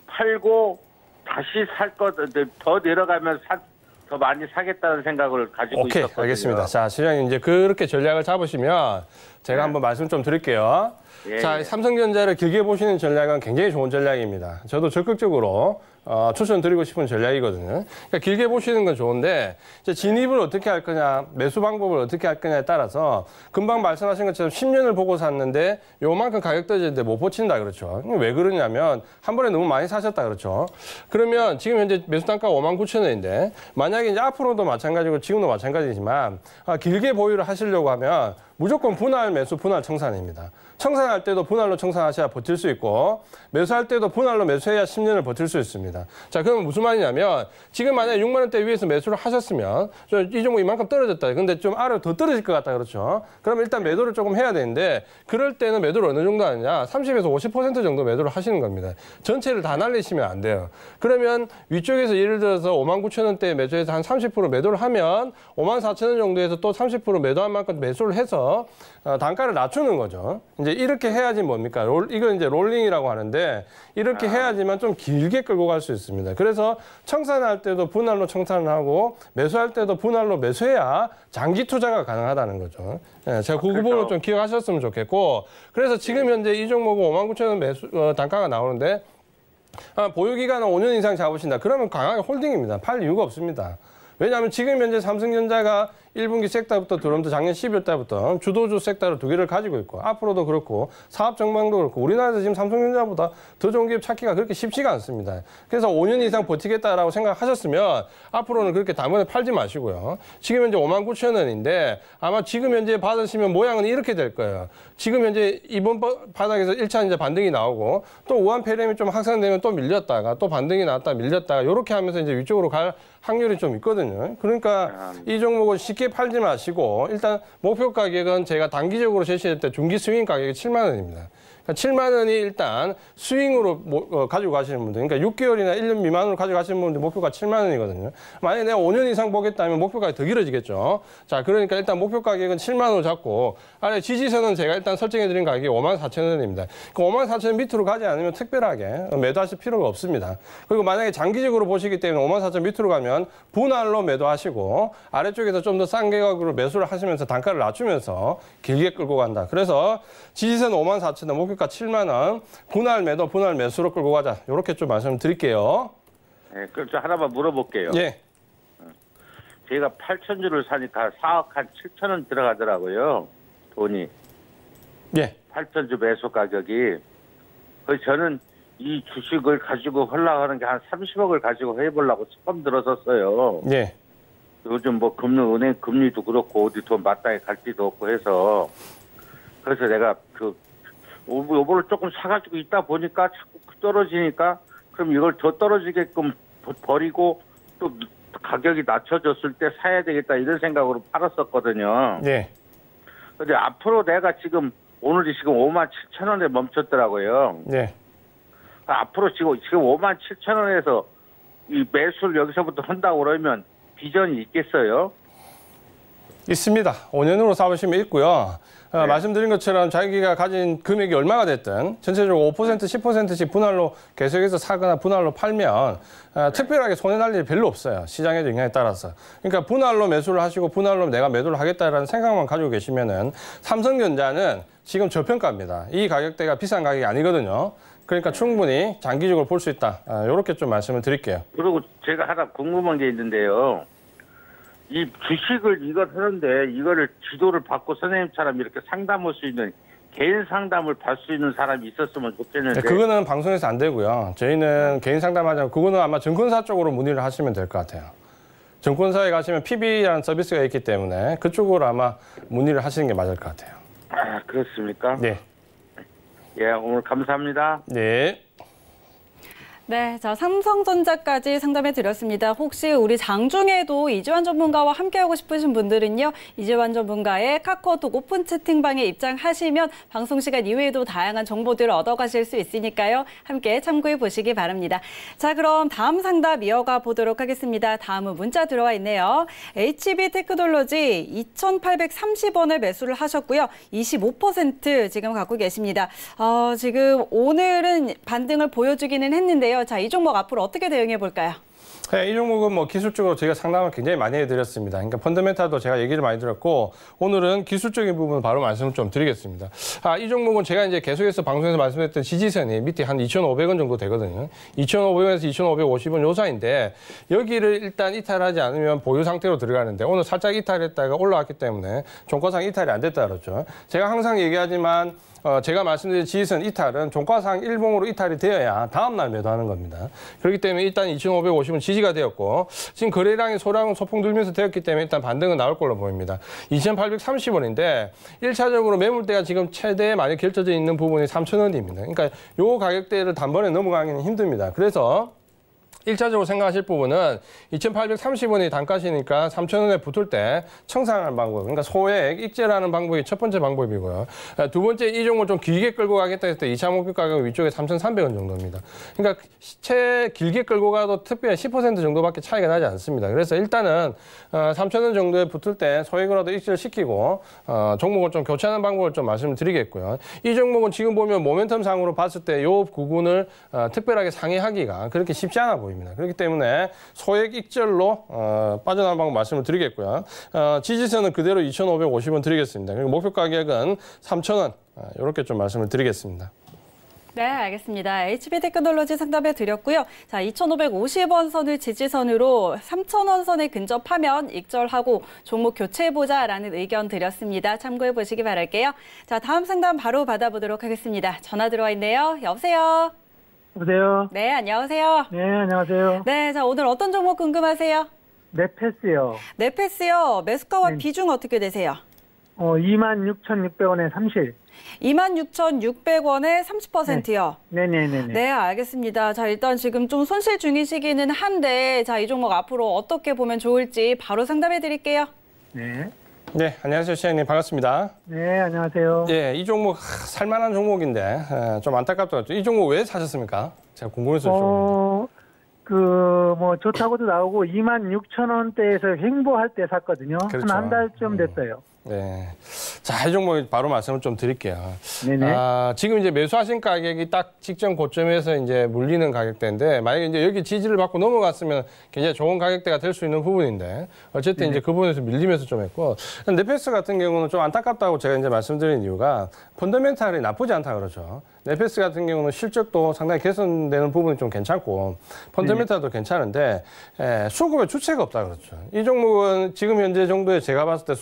팔고 다시 살 것, 더 내려가면 더 많이 사겠다는 생각을 가지고 오케이, 있었거든요. 알겠습니다. 자, 시장님 이제 그렇게 전략을 잡으시면 제가 한번 말씀 좀 드릴게요. 예, 자, 예. 삼성전자를 길게 보시는 전략은 굉장히 좋은 전략입니다. 저도 적극적으로 추천드리고 싶은 전략이거든요. 그러니까 길게 보시는 건 좋은데 이제 진입을 어떻게 할 거냐, 매수 방법을 어떻게 할 거냐에 따라서 금방 말씀하신 것처럼 10년을 보고 샀는데 요만큼 가격 떨어지는데 못 버틴다 그렇죠. 왜 그러냐면 한 번에 너무 많이 사셨다 그렇죠. 그러면 지금 현재 매수 단가가 59,000원인데 만약에 이제 앞으로도 마찬가지고 지금도 마찬가지지만 길게 보유를 하시려고 하면 무조건 분할 매수, 분할 청산입니다. 청산할 때도 분할로 청산하셔야 버틸 수 있고 매수할 때도 분할로 매수해야 10년을 버틸 수 있습니다. 자, 그러면 무슨 말이냐면 지금 만약에 6만 원대 위에서 매수를 하셨으면 이 종목 이만큼 떨어졌다. 근데 좀 아래로 더 떨어질 것 같다. 그렇죠? 그럼 일단 매도를 조금 해야 되는데 그럴 때는 매도를 어느 정도 하느냐? 30에서 50% 정도 매도를 하시는 겁니다. 전체를 다 날리시면 안 돼요. 그러면 위쪽에서 예를 들어서 59,000원대 매수해서 한 30% 매도를 하면 54,000원 정도에서 또 30% 매도한 만큼 매수를 해서 단가를 낮추는 거죠. 이제 이렇게 해야지 뭡니까? 이건 이제 롤링이라고 하는데 이렇게 해야지만 좀 길게 끌고 갈 수 있습니다. 그래서 청산할 때도 분할로 청산하고 매수할 때도 분할로 매수해야 장기 투자가 가능하다는 거죠. 예, 제가 그 부분을 좀 기억하셨으면 좋겠고 그래서 지금 현재 이 종목은 59,000원 매수 단가가 나오는데 보유 기간은 5년 이상 잡으신다. 그러면 강하게 홀딩입니다. 팔 이유가 없습니다. 왜냐하면 지금 현재 삼성전자가 1분기 섹터부터 들어오면서 작년 12월 달부터 주도주 섹터를 2개를 가지고 있고 앞으로도 그렇고 사업 전망도 그렇고 우리나라에서 지금 삼성전자보다 더 좋은 기업 찾기가 그렇게 쉽지가 않습니다. 그래서 5년 이상 버티겠다라고 생각하셨으면 앞으로는 그렇게 단번에 팔지 마시고요. 지금 현재 59,000원인데 아마 지금 현재 받으시면 모양은 이렇게 될 거예요. 지금 현재 이번 바닥에서 1차 이제 반등이 나오고 또 우한 폐렴이 좀 확산되면 또 밀렸다가 또 반등이 나왔다 밀렸다가 이렇게 하면서 이제 위쪽으로 갈 확률이 좀 있거든요. 그러니까 이 종목은 쉽게 팔지 마시고 일단 목표 가격은 제가 단기적으로 제시할 때 중기 스윙 가격이 7만 원입니다. 그러니까 7만 원이 일단 스윙으로 가지고 가시는 분들, 그러니까 6개월이나 1년 미만으로 가져가시는 분들 목표가 7만 원이거든요. 만약에 내가 5년 이상 보겠다면 목표가가 더 길어지겠죠. 자, 그러니까 일단 목표 가격은 7만 원으로 잡고 아래 지지선은 제가 일단 설정해드린 가격이 54,000원입니다. 그 54,000원 밑으로 가지 않으면 특별하게 매도하실 필요가 없습니다. 그리고 만약에 장기적으로 보시기 때문에 54,000원 밑으로 가면 분할로 매도하시고 아래쪽에서 좀 더 싼 가격으로 매수를 하시면서 단가를 낮추면서 길게 끌고 간다. 그래서 지지선 54,000원, 목표가 7만 원, 분할 매도, 분할 매수로 끌고 가자. 이렇게 좀 말씀드릴게요. 네, 그럼 저 하나만 물어볼게요. 예. 제가 8,000주를 사니까 4억 한 7,000원 들어가더라고요. 돈이. 예. 8,000주 매수 가격이. 그래서 저는 이 주식을 가지고 흘러가는 게 한 30억을 가지고 해보려고 처음 들었었어요. 예. 요즘 뭐 은행 금리도 그렇고 어디 돈 마땅히 갈 데도 없고 해서 그래서 내가 요거를 조금 사가지고 있다 보니까 자꾸 떨어지니까 그럼 이걸 더 떨어지게끔 버리고 또 가격이 낮춰졌을 때 사야 되겠다 이런 생각으로 팔았었거든요. 예. 근데 앞으로 내가 지금 오늘이 지금 57,000원에 멈췄더라고요. 예. 앞으로 지금 57,000원에서 이 매수를 여기서부터 한다고 그러면 비전이 있겠어요? 있습니다. 5년으로 잡으시면 있고요. 네. 말씀드린 것처럼 자기가 가진 금액이 얼마가 됐든 전체적으로 5%, 10%씩 분할로 계속해서 사거나 분할로 팔면 특별하게 손해날 일이 별로 없어요. 시장의 영향에 따라서. 그러니까 분할로 매수를 하시고 분할로 내가 매도를 하겠다라는 생각만 가지고 계시면은 삼성전자는 지금 저평가입니다. 이 가격대가 비싼 가격이 아니거든요. 그러니까 충분히 장기적으로 볼 수 있다. 이렇게 좀 말씀을 드릴게요. 그리고 제가 하나 궁금한 게 있는데요. 이 주식을 이걸 하는데 이거를 지도를 받고 선생님처럼 이렇게 상담할 수 있는 개인 상담을 받을 수 있는 사람이 있었으면 좋겠는데. 그거는 방송에서 안 되고요. 저희는 개인 상담하자면 그거는 아마 증권사 쪽으로 문의를 하시면 될 것 같아요. 증권사에 가시면 PB라는 서비스가 있기 때문에 그쪽으로 아마 문의를 하시는 게 맞을 것 같아요. 아, 그렇습니까? 네. 예, 오늘 감사합니다. 네. 네, 자, 삼성전자까지 상담해 드렸습니다. 혹시 우리 장중에도 이재환 전문가와 함께하고 싶으신 분들은요, 이재환 전문가의 카카오톡 오픈 채팅방에 입장하시면 방송 시간 이외에도 다양한 정보들을 얻어가실 수 있으니까요. 함께 참고해 보시기 바랍니다. 자, 그럼 다음 상담 이어가 보도록 하겠습니다. 다음은 문자 들어와 있네요. HB테크놀로지 2,830원을 매수를 하셨고요. 25% 지금 갖고 계십니다. 지금 오늘은 반등을 보여주기는 했는데요. 자, 이 종목 앞으로 어떻게 대응해 볼까요? 네, 이 종목은 뭐 기술적으로 저희가 상담을 굉장히 많이 해드렸습니다. 그러니까 펀더멘탈도 제가 얘기를 많이 들었고 오늘은 기술적인 부분 바로 말씀을 좀 드리겠습니다. 이 종목은 제가 이제 계속해서 방송에서 말씀드렸던 지지선이 밑에 한 2,500원 정도 되거든요. 2,500원에서 2,550원 요 사이인데 여기를 일단 이탈하지 않으면 보유 상태로 들어가는데 오늘 살짝 이탈했다가 올라왔기 때문에 종가상 이탈이 안 됐다 그랬죠. 제가 항상 얘기하지만 제가 말씀드린 지지선 이탈은 종가상 일봉으로 이탈이 되어야 다음날 매도하는 겁니다. 그렇기 때문에 일단 2,550원 지지가 되었고 지금 거래량이 소폭 늘면서 되었기 때문에 일단 반등은 나올 걸로 보입니다. 2,830원인데 1차적으로 매물대가 지금 최대 많이 결정져 있는 부분이 3,000원입니다. 그러니까 요 가격대를 단번에 넘어가기는 힘듭니다. 그래서 1차적으로 생각하실 부분은 2,830원이 단가시니까 3,000원에 붙을 때 청산하는 방법, 그러니까 소액 익제라는 방법이 첫 번째 방법이고요. 두 번째, 이 종목을 좀 길게 끌고 가겠다 했을 때 2차 목표 가격은 위쪽에 3,300원 정도입니다. 그러니까 시체 길게 끌고 가도 특별히 10% 정도밖에 차이가 나지 않습니다. 그래서 일단은 3,000원 정도에 붙을 때 소액으로도 익제를 시키고 종목을 좀 교체하는 방법을 좀 말씀을 드리겠고요. 이 종목은 지금 보면 모멘텀 상으로 봤을 때 이 부분을 특별하게 상회하기가 그렇게 쉽지 않아 보입니다. 그렇기 때문에 소액 익절로 빠져나가는 방법 말씀을 드리겠고요. 지지선은 그대로 2,550원 드리겠습니다. 그리고 목표 가격은 3,000원 이렇게 좀 말씀을 드리겠습니다. 네, 알겠습니다. HB테크놀로지 상담해 드렸고요. 자, 2,550원 선을 지지선으로 3,000원 선에 근접하면 익절하고 종목 교체해보자라는 의견 드렸습니다. 참고해 보시기 바랄게요. 자, 다음 상담 바로 받아보도록 하겠습니다. 전화 들어와 있네요. 여보세요? 여보세요? 네, 안녕하세요. 네, 안녕하세요. 네, 자, 오늘 어떤 종목 궁금하세요? 넷패스요. 넷패스요. 매수가와 네. 비중 어떻게 되세요? 26,600원에 30. 26,600원에 30%요. 네네네네. 네, 알겠습니다. 자, 일단 지금 좀 손실 중이시기는 한데, 자, 이 종목 앞으로 어떻게 보면 좋을지 바로 상담해 드릴게요. 네. 네, 안녕하세요, 시장님. 반갑습니다. 네, 안녕하세요. 예, 이 종목 살만한 종목인데 좀 안타깝더라고요. 이 종목 왜 사셨습니까? 제가 궁금해서 좋다고도 나오고 26,000원대에서 횡보할 때 샀거든요. 그렇죠. 한 달쯤 됐어요. 네. 자, 이 종목 바로 말씀을 좀 드릴게요. 네네. 지금 이제 매수하신 가격이 딱 직전 고점에서 이제 물리는 가격대인데, 만약에 이제 여기 지지를 받고 넘어갔으면 굉장히 좋은 가격대가 될 수 있는 부분인데, 어쨌든 이제 그 부분에서 밀리면서 좀 했고, 넷패스 같은 경우는 좀 안타깝다고 제가 이제 말씀드린 이유가 펀더멘탈이 나쁘지 않다 그러죠. 넷패스 같은 경우는 실적도 상당히 개선되는 부분이 좀 괜찮고, 펀더멘탈도 괜찮은데, 수급에 주체가 없다 그렇죠. 이 종목은 지금 현재 정도에 제가 봤을 때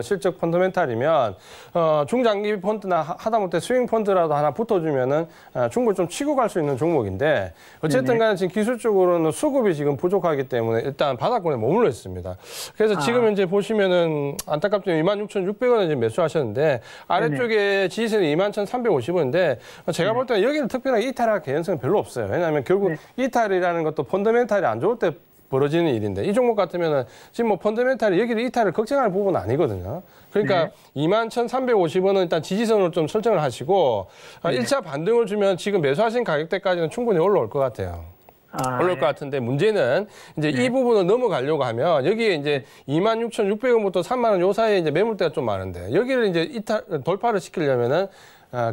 실적 펀더멘탈이면 중장기 펀드나 하다못해 스윙 펀드라도 하나 붙어주면은 충분히 좀 치고 갈 수 있는 종목인데, 어쨌든 간에 지금 기술적으로는 수급이 지금 부족하기 때문에 일단 바닥권에 머물러 있습니다. 그래서 지금 현재 보시면은 안타깝지만 26,600원에 지금 매수하셨는데, 아래쪽에 지지선이 21,350원인데 제가 볼 때는 여기를 특별하게 이탈할 개연성은 별로 없어요. 왜냐하면 결국 이탈이라는 것도 펀더멘탈이 안 좋을 때 벌어지는 일인데, 이 종목 같으면은 지금 뭐 펀더멘탈이 여기를 이탈을 걱정할 부분은 아니거든요. 그러니까 21,350원은 일단 지지선으로 좀 설정을 하시고 1차 반등을 주면 지금 매수하신 가격대까지는 충분히 올라올 것 같아요. 올라올 것 같은데, 문제는 이제 이 부분을 넘어가려고 하면 여기에 이제 26,600원부터 3만 원 요 사이에 이제 매물대가 좀 많은데, 여기를 이제 돌파를 시키려면은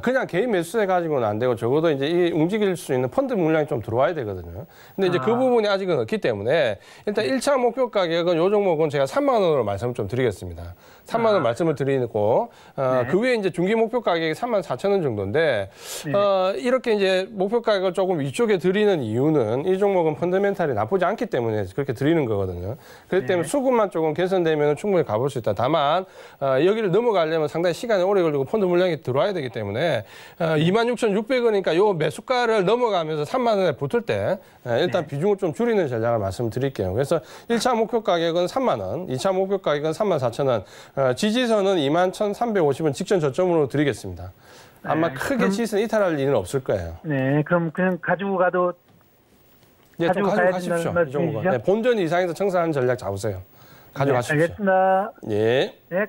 그냥 개인 매수해 가지고는 안 되고 적어도 이제 이 움직일 수 있는 펀드 물량이 좀 들어와야 되거든요. 근데 이제 그 부분이 아직은 없기 때문에 일단 1차 목표 가격은 요 종목은 제가 3만 원으로 말씀을 좀 드리겠습니다. 3만 원 말씀을 드리고 그 위에 이제 중기 목표 가격이 34,000원 정도인데 이렇게 이제 목표 가격을 조금 위쪽에 드리는 이유는 이 종목은 펀더멘탈이 나쁘지 않기 때문에 그렇게 드리는 거거든요. 그렇기 때문에 수급만 조금 개선되면 충분히 가볼 수 있다. 다만 여기를 넘어가려면 상당히 시간이 오래 걸리고 펀드 물량이 들어와야 되기 때문에 26,600원이니까 요 매수가를 넘어가면서 3만 원에 붙을 때 일단 비중을 좀 줄이는 전략을 말씀드릴게요. 그래서 1차 목표 가격은 3만 원, 2차 목표 가격은 34,000원, 지지선은 21,350원 직전 저점으로 드리겠습니다. 아마 크게 지지선 이탈할 일은 없을 거예요. 네, 그럼 그냥 가지고 가도 네, 좀 가져가십시오. 이 종목은. 네, 본전 이상에서 청산하는 전략 잡으세요. 가져가십시오. 네, 알겠습니다. 예. 네.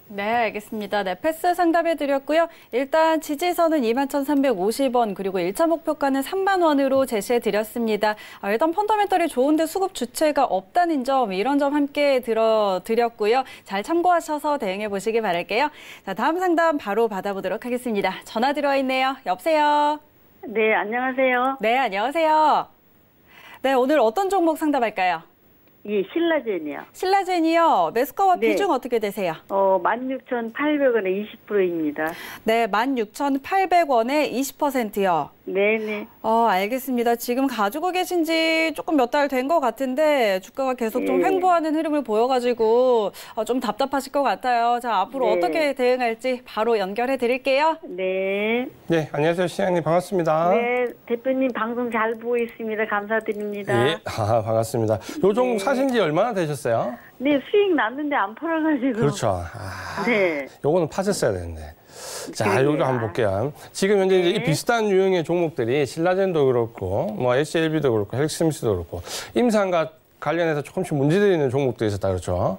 네, 알겠습니다. 네, 패스 상담해 드렸고요. 일단 지지선은 21,350원, 그리고 1차 목표가는 3만 원으로 제시해 드렸습니다. 일단 펀더멘털이 좋은데 수급 주체가 없다는 점, 이런 점 함께 드렸고요. 잘 참고하셔서 대응해 보시기 바랄게요. 자, 다음 상담 바로 받아보도록 하겠습니다. 전화 들어와 있네요. 여보세요? 네, 안녕하세요. 네, 안녕하세요. 네, 오늘 어떤 종목 상담할까요? 예, 신라젠이요. 신라젠이요. 매수가와 네. 비중 어떻게 되세요? 16,800원에 20%입니다. 네, 16,800원에 20%요. 네네. 알겠습니다. 지금 가지고 계신 지 조금 몇 달 된 것 같은데 주가가 계속 좀 횡보하는 흐름을 보여가지고 좀 답답하실 것 같아요. 자, 앞으로 네. 어떻게 대응할지 바로 연결해 드릴게요. 네. 네, 안녕하세요. 시장님 반갑습니다. 네, 대표님 방송 잘 보고 있습니다. 감사드립니다. 예, 반갑습니다. 요 종목 사신 지 얼마나 되셨어요? 네, 수익 났는데 안 팔아가지고. 그렇죠. 네. 요거는 파셨어야 되는데. 자, 요거 한번 볼게요. 지금 현재 이제 이 비슷한 유형의 종목들이 신라젠도 그렇고, 뭐 SLB도 그렇고, 헬스미스도 그렇고, 임상과 관련해서 조금씩 문제들이 있는 종목도 있었다 그렇죠.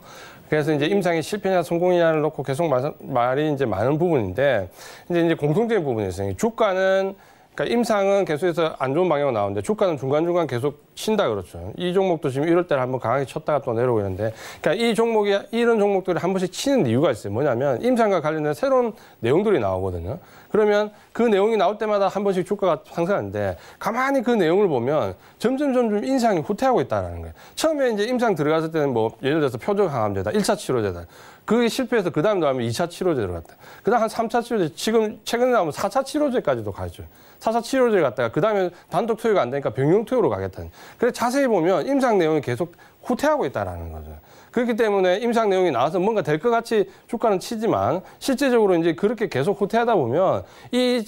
그래서 이제 임상이 실패냐 성공이냐를 놓고 계속 말이 이제 많은 부분인데, 이제 공통적인 부분이 있어요. 주가는 그러니까 임상은 계속해서 안 좋은 방향으로 나오는데 주가는 중간중간 계속 쉰다 그렇죠. 이 종목도 지금 1월 달에 한번 강하게 쳤다가 또 내려오고 있는데, 그러니까 이 종목이 이런 종목들이 한 번씩 치는 이유가 있어요. 뭐냐면 임상과 관련된 새로운 내용들이 나오거든요. 그러면 그 내용이 나올 때마다 한 번씩 주가가 상승하는데, 가만히 그 내용을 보면 점점 임상이 후퇴하고 있다는 거예요. 처음에 이제 임상 들어갔을 때는 뭐 예를 들어서 표적 항암제다, 1차 치료제다. 그게 실패해서 그 다음 나오면 2차 치료제 들어갔다. 그 다음 한 3차 치료제, 지금 최근에 나오면 4차 치료제까지도 가죠. 타사 치료제 갔다가 그다음에 단독 투여가 안 되니까 병용 투여로 가겠다는. 그래서 자세히 보면 임상 내용이 계속 후퇴하고 있다라는 거죠. 그렇기 때문에 임상 내용이 나와서 뭔가 될 것 같이 주가는 치지만 실제적으로 이제 그렇게 계속 후퇴하다 보면 이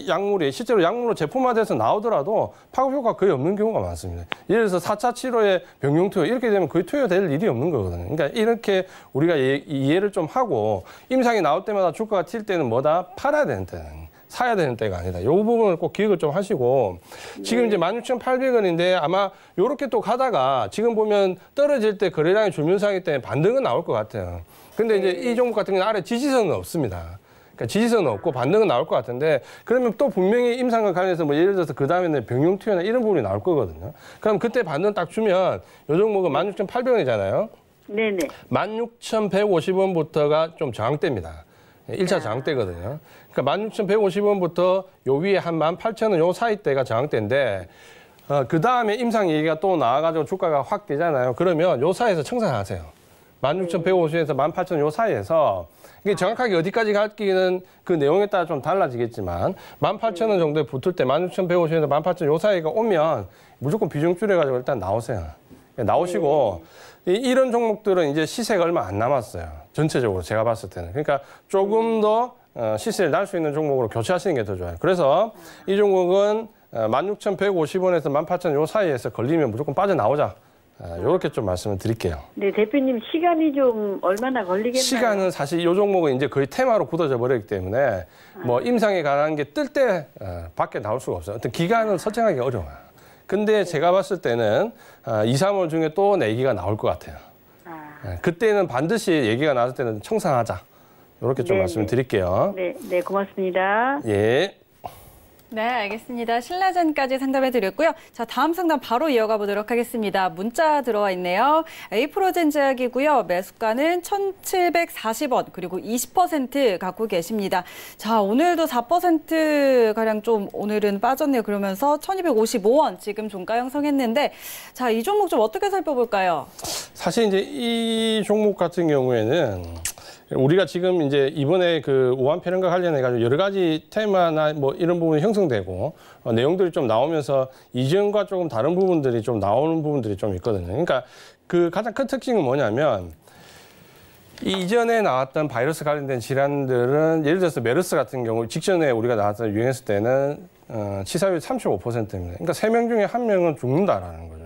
약물이 실제로 약물로 제품화돼서 나오더라도 파급 효과가 거의 없는 경우가 많습니다. 예를 들어서 4차 치료의 병용 투여 이렇게 되면 거의 투여될 일이 없는 거거든요. 그러니까 이렇게 우리가 이해를 좀 하고 임상이 나올 때마다 주가가 튈 때는 뭐다? 팔아야 되는 때는. 사야 되는 때가 아니다. 이 부분을 꼭 기억을 좀 하시고 지금 이제 16,800원인데 아마 요렇게 또 가다가 지금 보면 떨어질 때 거래량이 줄면서 하기 때문에 반등은 나올 것 같아요. 근데 이제 이 종목 같은 경우는 아래 지지선은 없습니다. 그러니까 지지선은 없고 반등은 나올 것 같은데 그러면 또 분명히 임상과 관련해서 뭐 예를 들어서 그 다음에는 병용 투여나 이런 부분이 나올 거거든요. 그럼 그때 반등 딱 주면 요 종목은 16,800원이잖아요. 네네. 16,150원부터가 좀 저항대입니다. 1차 저항대거든요. 그러니까 16,150원부터 요 위에 한 18,000원 요 사이대가 저항대인데 그 다음에 임상 얘기가 또 나와가지고 주가가 확 뛰잖아요. 그러면 요 사이에서 청산하세요. 16,150원에서 18,000원 요 사이에서 이게 정확하게 어디까지 갈기는 그 내용에 따라 좀 달라지겠지만 18,000원 정도에 붙을 때 16,150원에서 18,000원 요 사이가 오면 무조건 비중 줄여가지고 일단 나오세요. 나오시고 이런 종목들은 이제 시세가 얼마 안 남았어요. 전체적으로 제가 봤을 때는. 그러니까 조금 더 시세를 날 수 있는 종목으로 교체하시는 게 더 좋아요. 그래서 이 종목은 16,150원에서 18,000원 요 사이에서 걸리면 무조건 빠져나오자. 이렇게 좀 말씀을 드릴게요. 네, 대표님 시간이 좀 얼마나 걸리겠나요? 시간은 사실 이 종목은 이제 거의 테마로 굳어져 버렸기 때문에 뭐 임상에 관한 게 뜰 때 밖에 나올 수가 없어요. 어떤 기간을 설정하기가 어려워요. 근데 제가 봤을 때는 2, 3월 중에 또 내기가 나올 것 같아요. 그때는 반드시 얘기가 나왔을 때는 청산하자. 이렇게 좀 말씀을 드릴게요. 네, 네, 고맙습니다. 예. 네, 알겠습니다. 신라젠까지 상담해 드렸고요. 자, 다음 상담 바로 이어가 보도록 하겠습니다. 문자 들어와 있네요. 에이프로젠 제약이고요. 매수가는 1,740원, 그리고 20% 갖고 계십니다. 자, 오늘도 4%가량 좀 오늘은 빠졌네요. 그러면서 1,255원 지금 종가 형성했는데, 자, 이 종목 좀 어떻게 살펴볼까요? 사실 이제 이 종목 같은 경우에는 우리가 지금 이제 이번에 그 오한폐렴과 관련해가지고 여러 가지 테마나 뭐 이런 부분이 형성되고 내용들이 좀 나오면서 이전과 조금 다른 부분들이 좀 나오는 부분들이 좀 있거든요. 그러니까 그 가장 큰 특징은 뭐냐면 이전에 나왔던 바이러스 관련된 질환들은 예를 들어서 메르스 같은 경우 직전에 우리가 나왔던 유행했을 때는 치사율이 35%입니다. 그러니까 3명 중에 1명은 죽는다라는 거죠.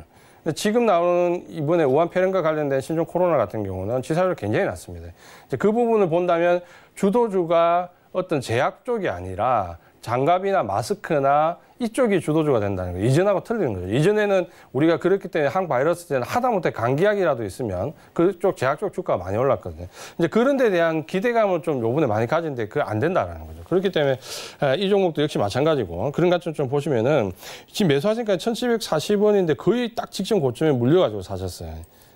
지금 나오는 이번에 우한폐렴과 관련된 신종 코로나 같은 경우는 치사율이 굉장히 낮습니다. 이제 그 부분을 본다면 주도주가 어떤 제약 쪽이 아니라 장갑이나 마스크나 이쪽이 주도주가 된다는 거예요. 이전하고 틀리는 거죠. 이전에는 우리가 그렇기 때문에 항바이러스 때는 하다못해 감기약이라도 있으면 그쪽 제약 쪽 주가가 많이 올랐거든요. 이제 그런 데 대한 기대감을 좀 요번에 많이 가진데 그게 안 된다라는 거죠. 그렇기 때문에 이 종목도 역시 마찬가지고 그런 관점 좀 보시면은 지금 매수하시니까 1,740원인데 거의 딱 직전 고점에 물려가지고 사셨어요.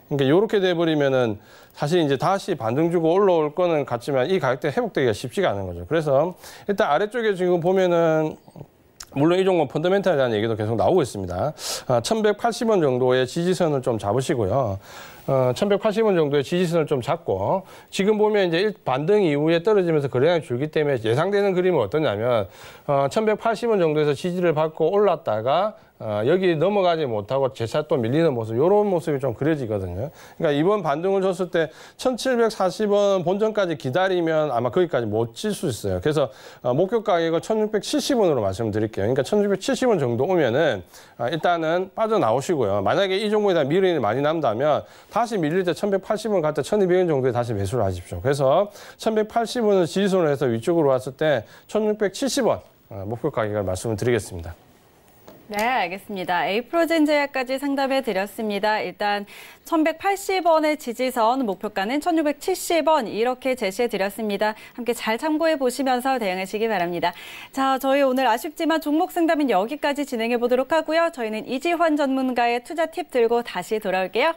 그러니까 이렇게 돼버리면은 사실 이제 다시 반등 주고 올라올 거는 같지만 이 가격대 회복되기가 쉽지가 않은 거죠. 그래서 일단 아래쪽에 지금 보면은 물론 이 종목 펀더멘탈에 대한 얘기도 계속 나오고 있습니다. 1,180원 정도의 지지선을 좀 잡으시고요. 1,180원 정도의 지지선을 좀 잡고 지금 보면 이제 반등 이후에 떨어지면서 거래량이 줄기 때문에 예상되는 그림은 어떠냐면 1,180원 정도에서 지지를 받고 올랐다가 여기 넘어가지 못하고 재차 또 밀리는 모습, 이런 모습이 좀 그려지거든요. 그러니까 이번 반등을 줬을 때 1,740원 본전까지 기다리면 아마 거기까지 못 칠 수 있어요. 그래서 목표 가격을 1,670원으로 말씀드릴게요. 그러니까 1,670원 정도 오면은 일단은 빠져나오시고요. 만약에 이 종목에 대한 미련이 많이 남다면 다시 밀릴 때 1,180원 갈 때 1,200원 정도에 다시 매수를 하십시오. 그래서 1,180원을 지지선을 해서 위쪽으로 왔을 때 1,670원 목표 가격을 말씀을 드리겠습니다. 네, 알겠습니다. 에이프로젠 제약까지 상담해 드렸습니다. 일단 1,180원의 지지선, 목표가는 1,670원 이렇게 제시해 드렸습니다. 함께 잘 참고해 보시면서 대응하시기 바랍니다. 자, 저희 오늘 아쉽지만 종목 상담은 여기까지 진행해 보도록 하고요. 저희는 이지환 전문가의 투자 팁 들고 다시 돌아올게요.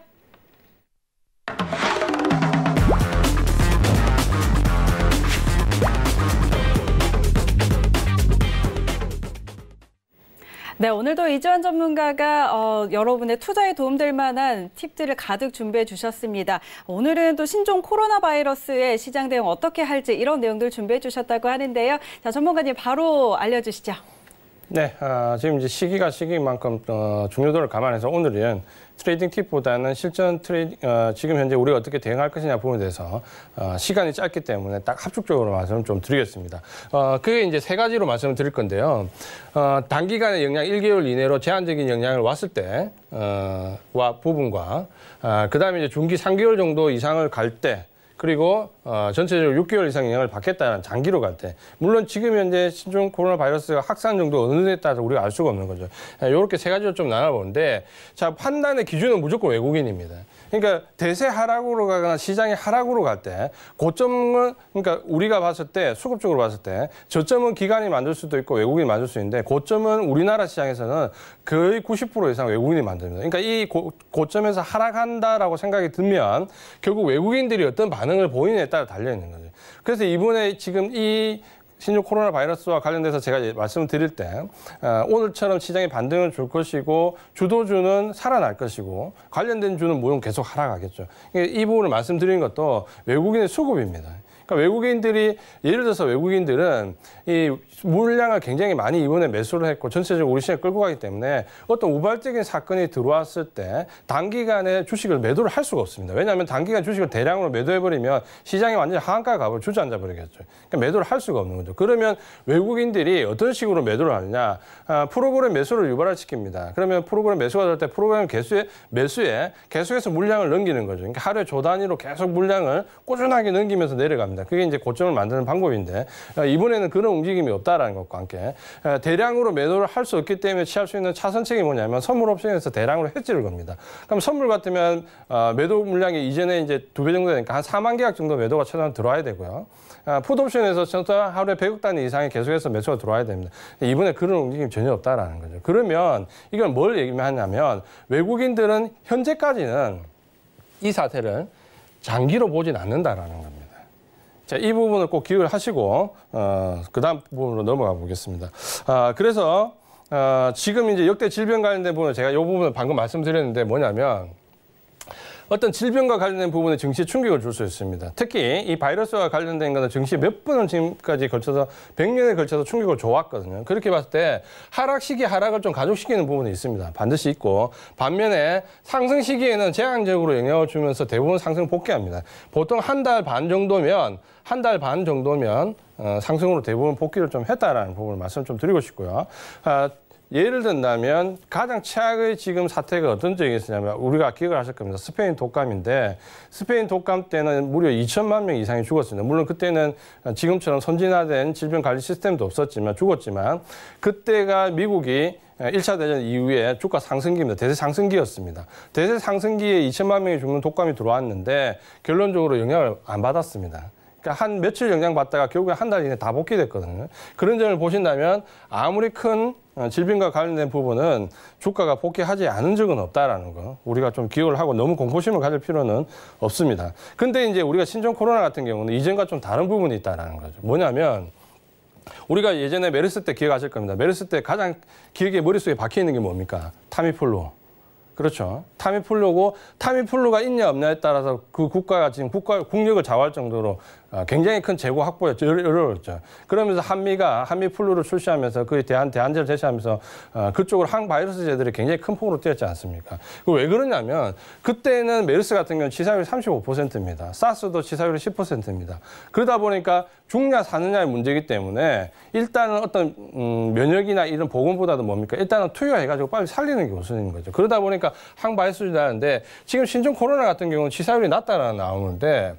네, 오늘도 이지환 전문가가 여러분의 투자에 도움될 만한 팁들을 가득 준비해 주셨습니다. 오늘은 또 신종 코로나 바이러스의 시장 대응 어떻게 할지 이런 내용들 준비해 주셨다고 하는데요. 자, 전문가님 바로 알려주시죠. 네, 지금 이제 시기가 시기만큼 중요도를 감안해서 오늘은 트레이딩 팁보다는 실전 지금 현재 우리가 어떻게 대응할 것이냐 부분에 대해서 시간이 짧기 때문에 딱 합축적으로 말씀을 좀 드리겠습니다. 그게 이제 세 가지로 말씀을 드릴 건데요. 단기간의 영향 1개월 이내로 제한적인 영향을 왔을 때, 부분과, 그 다음에 이제 중기 3개월 정도 이상을 갈 때, 그리고 전체적으로 6개월 이상 영향을 받겠다는 장기로 갈 때, 물론 지금 현재 신종 코로나 바이러스가 확산 정도 어느 데에 따라서 우리가 알 수가 없는 거죠. 이렇게 세 가지로 좀 나눠보는데, 자, 판단의 기준은 무조건 외국인입니다. 그러니까 대세 하락으로 가거나 시장이 하락으로 갈 때, 고점은, 그러니까 우리가 봤을 때, 수급적으로 봤을 때, 저점은 기관이 만들 수도 있고 외국인이 만들 수 있는데, 고점은 우리나라 시장에서는 거의 90% 이상 외국인이 만듭니다. 그러니까 이 고점에서 하락한다라고 생각이 들면, 결국 외국인들이 어떤 반응을 보이느냐에 따라 달려있는 거죠. 그래서 이번에 지금 이 신종 코로나 바이러스와 관련돼서 제가 말씀을 드릴 때 오늘처럼 시장에 반등을 줄 것이고 주도주는 살아날 것이고 관련된 주는 물론 계속 하락하겠죠. 이 부분을 말씀드리는 것도 외국인의 수급입니다. 그러니까 외국인들이 예를 들어서 외국인들은 이 물량을 굉장히 많이 이번에 매수를 했고 전체적으로 우리 시장을 끌고 가기 때문에 어떤 우발적인 사건이 들어왔을 때 단기간에 주식을 매도를 할 수가 없습니다. 왜냐하면 단기간 주식을 대량으로 매도해버리면 시장이 완전히 하한가에 가버리고 주저앉아버리겠죠. 그러니까 매도를 할 수가 없는 거죠. 그러면 외국인들이 어떤 식으로 매도를 하느냐. 프로그램 매수를 유발을 시킵니다. 그러면 프로그램 매수가 될 때 프로그램 매수에 계속해서 물량을 넘기는 거죠. 그러니까 하루에 조 단위로 계속 물량을 꾸준하게 넘기면서 내려갑니다. 그게 이제 고점을 만드는 방법인데 이번에는 그런 움직임이 없다라는 것과 함께 대량으로 매도를 할 수 없기 때문에 취할 수 있는 차선책이 뭐냐면 선물 옵션에서 대량으로 해지를 겁니다. 그럼 선물 같으면 매도 물량이 이전에 이제 2배 정도 되니까 한 4만 계약 정도 매도가 최소한 들어와야 되고요. 풋옵션에서 하루에 100억 단위 이상이 계속해서 매수가 들어와야 됩니다. 이번에 그런 움직임이 전혀 없다라는 거죠. 그러면 이건 뭘 얘기하냐면 외국인들은 현재까지는 이 사태를 장기로 보진 않는다라는 겁니다. 자, 이 부분을 꼭 기억을 하시고 그 다음 부분으로 넘어가 보겠습니다. 그래서 지금 이제 역대 질병 관련된 부분을 제가 이 부분을 방금 말씀드렸는데 뭐냐면 어떤 질병과 관련된 부분에 증시에 충격을 줄 수 있습니다. 특히 이 바이러스와 관련된 거는 증시에 몇 번을 지금까지 걸쳐서 100년에 걸쳐서 충격을 줘왔거든요. 그렇게 봤을 때 하락 시기 하락을 좀 가중시키는 부분이 있습니다. 반드시 있고 반면에 상승 시기에는 제한적으로 영향을 주면서 대부분 상승 복귀합니다. 보통 한 달 반 정도면 상승으로 대부분 복귀를 좀 했다라는 부분을 말씀 좀 드리고 싶고요. 예를 든다면 가장 최악의 지금 사태가 어떤 적이 있었냐면 우리가 기억을 하실 겁니다. 스페인 독감인데 스페인 독감 때는 무려 2천만 명 이상이 죽었습니다. 물론 그때는 지금처럼 선진화된 질병관리 시스템도 없었지만 죽었지만 그때가 미국이 1차 대전 이후에 주가 상승기입니다. 대세 상승기였습니다. 대세 상승기에 2천만 명이 죽는 독감이 들어왔는데 결론적으로 영향을 안 받았습니다. 그러니까 한 며칠 영향받다가 결국에 한 달 이내 다 복귀됐거든요. 그런 점을 보신다면 아무리 큰 질병과 관련된 부분은 주가가 복귀하지 않은 적은 없다라는 거 우리가 좀 기억을 하고 너무 공포심을 가질 필요는 없습니다. 근데 이제 우리가 신종 코로나 같은 경우는 이전과 좀 다른 부분이 있다라는 거죠. 뭐냐면 우리가 예전에 메르스 때 기억하실 겁니다. 메르스 때 가장 기억에 머릿속에 박혀 있는 게 뭡니까? 타미플루. 그렇죠. 타미플루고 타미플루가 있냐 없냐에 따라서 그 국가가 지금 국력을 좌우할 정도로 굉장히 큰 재고 확보에 어려웠죠. 그러면서 한미가 한미플루를 출시하면서 그에 대한 대안제를 제시하면서 그쪽으로 항바이러스제들이 굉장히 큰 폭으로 뛰었지 않습니까? 왜 그러냐면 그때는 메르스 같은 경우는 치사율이 35%입니다. 사스도 치사율이 10%입니다. 그러다 보니까 죽냐 사느냐의 문제이기 때문에 일단은 어떤 면역이나 이런 보건보다도 뭡니까? 일단은 투여해가지고 빨리 살리는 게 우선인 거죠. 그러다 보니까 항바이러스제라는데 지금 신종 코로나 같은 경우는 치사율이 낮다라는 나오는데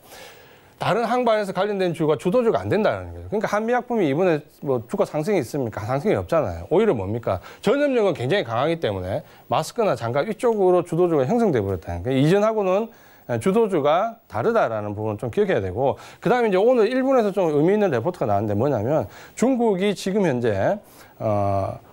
다른 항바이러스 관련된 주가 주도주가 안 된다는 거죠. 그러니까 한미약품이 이번에 뭐 주가 상승이 있습니까? 상승이 없잖아요. 오히려 뭡니까? 전염력은 굉장히 강하기 때문에 마스크나 장갑 이쪽으로 주도주가 형성돼 버렸다는 거예요. 이전하고는 주도주가 다르다라는 부분을 좀 기억해야 되고 그다음에 이제 오늘 일본에서 좀 의미 있는 레포트가 나왔는데 뭐냐면 중국이 지금 현재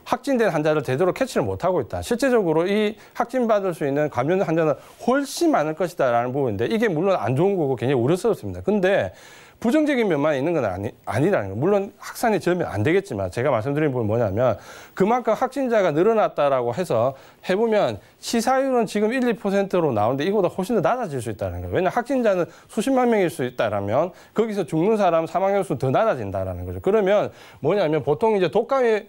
확진된 환자를 제대로 캐치를 못하고 있다. 실제적으로 이 확진받을 수 있는 감염 환자는 훨씬 많을 것이다라는 부분인데 이게 물론 안 좋은 거고 굉장히 우려스럽습니다. 근데 부정적인 면만 있는 건 아니라는 거예요. 물론 확산이 절면 안 되겠지만 제가 말씀드린 부분은 뭐냐면 그만큼 확진자가 늘어났다라고 해서 해보면 치사율은 지금 1, 2%로 나오는데 이거보다 훨씬 더 낮아질 수 있다는 거예요. 왜냐하면 확진자는 수십만 명일 수 있다라면 거기서 죽는 사람 사망률 수는 더 낮아진다라는 거죠. 그러면 뭐냐면 보통 이제 독감이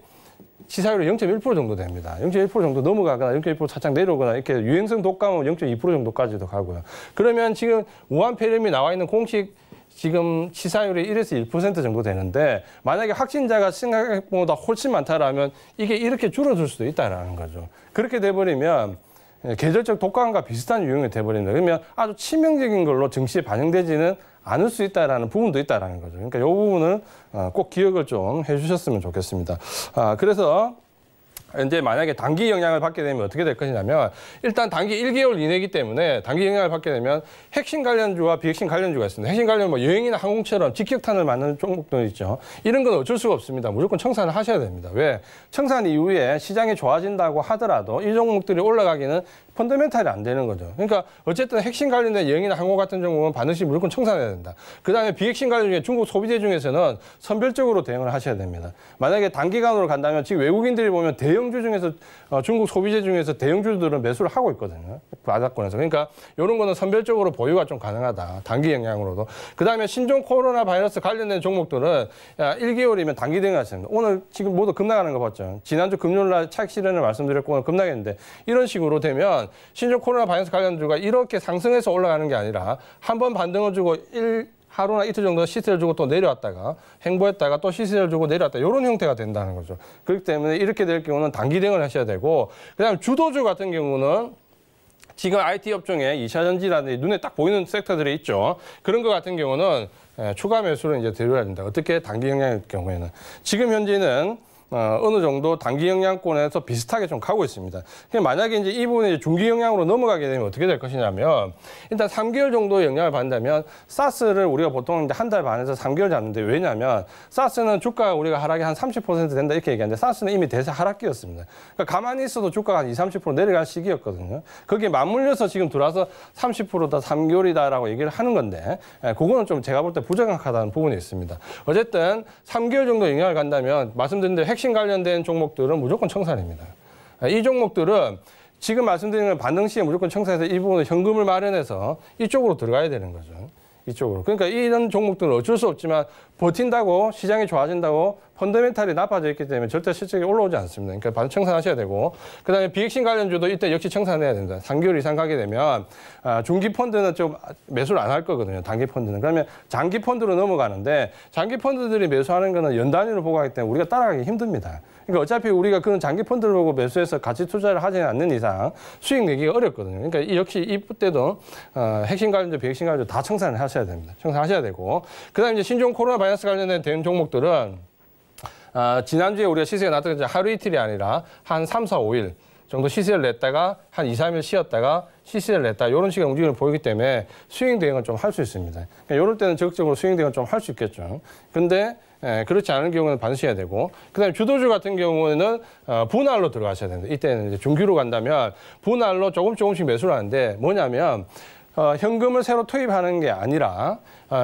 치사율이 0.1% 정도 됩니다. 0.1% 정도 넘어가거나 0.1% 살짝 내려오거나 이렇게 유행성 독감은 0.2% 정도까지도 가고요. 그러면 지금 우한 폐렴이 나와 있는 공식 지금 치사율이 1에서 1% 정도 되는데 만약에 확진자가 생각보다 훨씬 많다라면 이게 이렇게 줄어들 수도 있다라는 거죠. 그렇게 돼버리면 계절적 독감과 비슷한 유형이 돼버립니다. 그러면 아주 치명적인 걸로 증시에 반영되지는 않을 수 있다라는 부분도 있다라는 거죠. 그러니까 이 부분은 꼭 기억을 좀 해주셨으면 좋겠습니다. 그래서 이제 만약에 단기 영향을 받게 되면 어떻게 될 것이냐면 일단 단기 1개월 이내이기 때문에 단기 영향을 받게 되면 핵심 관련주와 비핵심 관련주가 있습니다. 핵심 관련 뭐 여행이나 항공처럼 직격탄을 맞는 종목들 있죠. 이런 건 어쩔 수가 없습니다. 무조건 청산을 하셔야 됩니다. 왜? 청산 이후에 시장이 좋아진다고 하더라도 이 종목들이 올라가기는 펀더멘탈이 안 되는 거죠. 그러니까 어쨌든 핵심 관련된 여행이나 항공 같은 종목은 반드시 무조건 청산해야 된다. 그다음에 비핵심 관련 중에 중국 소비재 중에서는 선별적으로 대응을 하셔야 됩니다. 만약에 단기간으로 간다면 지금 외국인들이 보면 대형주 중에서 중국 소비재 중에서 대형주들은 매수를 하고 있거든요. 바닥권에서. 그러니까 이런 거는 선별적으로 보유가 좀 가능하다. 단기 영향으로도. 그다음에 신종 코로나 바이러스 관련된 종목들은 1개월이면 단기 대응을 하십니다. 오늘 지금 모두 급락하는 거 봤죠. 지난주 금요일 날 차익 실현을 말씀드렸고 오늘 급락했는데 이런 식으로 되면 신종 코로나 바이러스 관련주가 이렇게 상승해서 올라가는 게 아니라 한번 반등을 주고 하루나 이틀 정도 시세를 주고 또 내려왔다가 행보했다가 또 시세를 주고 내려왔다 이런 형태가 된다는 거죠. 그렇기 때문에 이렇게 될 경우는 단기 대응을 하셔야 되고 그다음에 주도주 같은 경우는 지금 IT 업종에 2차전지라든지 눈에 딱 보이는 섹터들이 있죠. 그런 것 같은 경우는 추가 매수를 이제 드려야 된다. 어떻게 단기 영향일 경우에는 지금 현재는 어느 정도 단기 영향권에서 비슷하게 좀 가고 있습니다. 만약에 이제 이 부분이 이제 중기 영향으로 넘어가게 되면 어떻게 될 것이냐면 일단 3개월 정도 영향을 받는다면 사스를 우리가 보통 이제 한 달 반에서 3개월 잡는데 왜냐하면 사스는 주가 우리가 하락이 한 30% 된다 이렇게 얘기하는데 사스는 이미 대세 하락기였습니다. 그러니까 가만히 있어도 주가가 한 20-30% 내려갈 시기였거든요. 거기에 맞물려서 지금 들어와서 30%다 3개월이다라고 얘기를 하는 건데 그거는 좀 제가 볼 때 부정확하다는 부분이 있습니다. 어쨌든 3개월 정도 영향을 간다면 말씀드린 대로 핵심 관련된 종목들은 무조건 청산입니다. 이 종목들은 지금 말씀드린 반등 시에 무조건 청산해서 이 부분을 현금을 마련해서 이쪽으로 들어가야 되는 거죠. 이쪽으로. 그러니까 이런 종목들은 어쩔 수 없지만 버틴다고 시장이 좋아진다고 펀더멘탈이 나빠져 있기 때문에 절대 실적이 올라오지 않습니다. 그러니까 반드시 청산하셔야 되고 그다음에 비핵심 관련주도 이때 역시 청산해야 됩니다. 3개월 이상 가게 되면 중기 펀드는 좀 매수를 안 할 거거든요. 단기 펀드는. 그러면 장기 펀드로 넘어가는데 장기 펀드들이 매수하는 거는 연 단위로 보고 하기 때문에 우리가 따라가기 힘듭니다. 그러니까 어차피 우리가 그런 장기 펀드를 보고 매수해서 가치 투자를 하지 않는 이상 수익 내기가 어렵거든요. 그러니까 역시 이때도 핵심 관련주, 비핵심 관련주 다 청산을 하셔야 됩니다. 청산하셔야 되고 그다음에 이제 신종 코로나 바이러스 관련된 대응 종목들은 지난주에 우리가 시세가 나왔던 게 하루 이틀이 아니라 한 3, 4, 5일 정도 시세를 냈다가 한 2, 3일 쉬었다가 시세를 냈다 이런 식의 움직임을 보이기 때문에 스윙 대응을 좀 할 수 있습니다. 그러니까 이럴 때는 적극적으로 스윙 대응을 좀 할 수 있겠죠. 근데 그렇지 않은 경우는 반드시 해야 되고 그다음에 주도주 같은 경우에는 분할로 들어가셔야 됩니다. 이때는 이제 중기로 간다면 분할로 조금씩 매수를 하는데 뭐냐면 현금을 새로 투입하는 게 아니라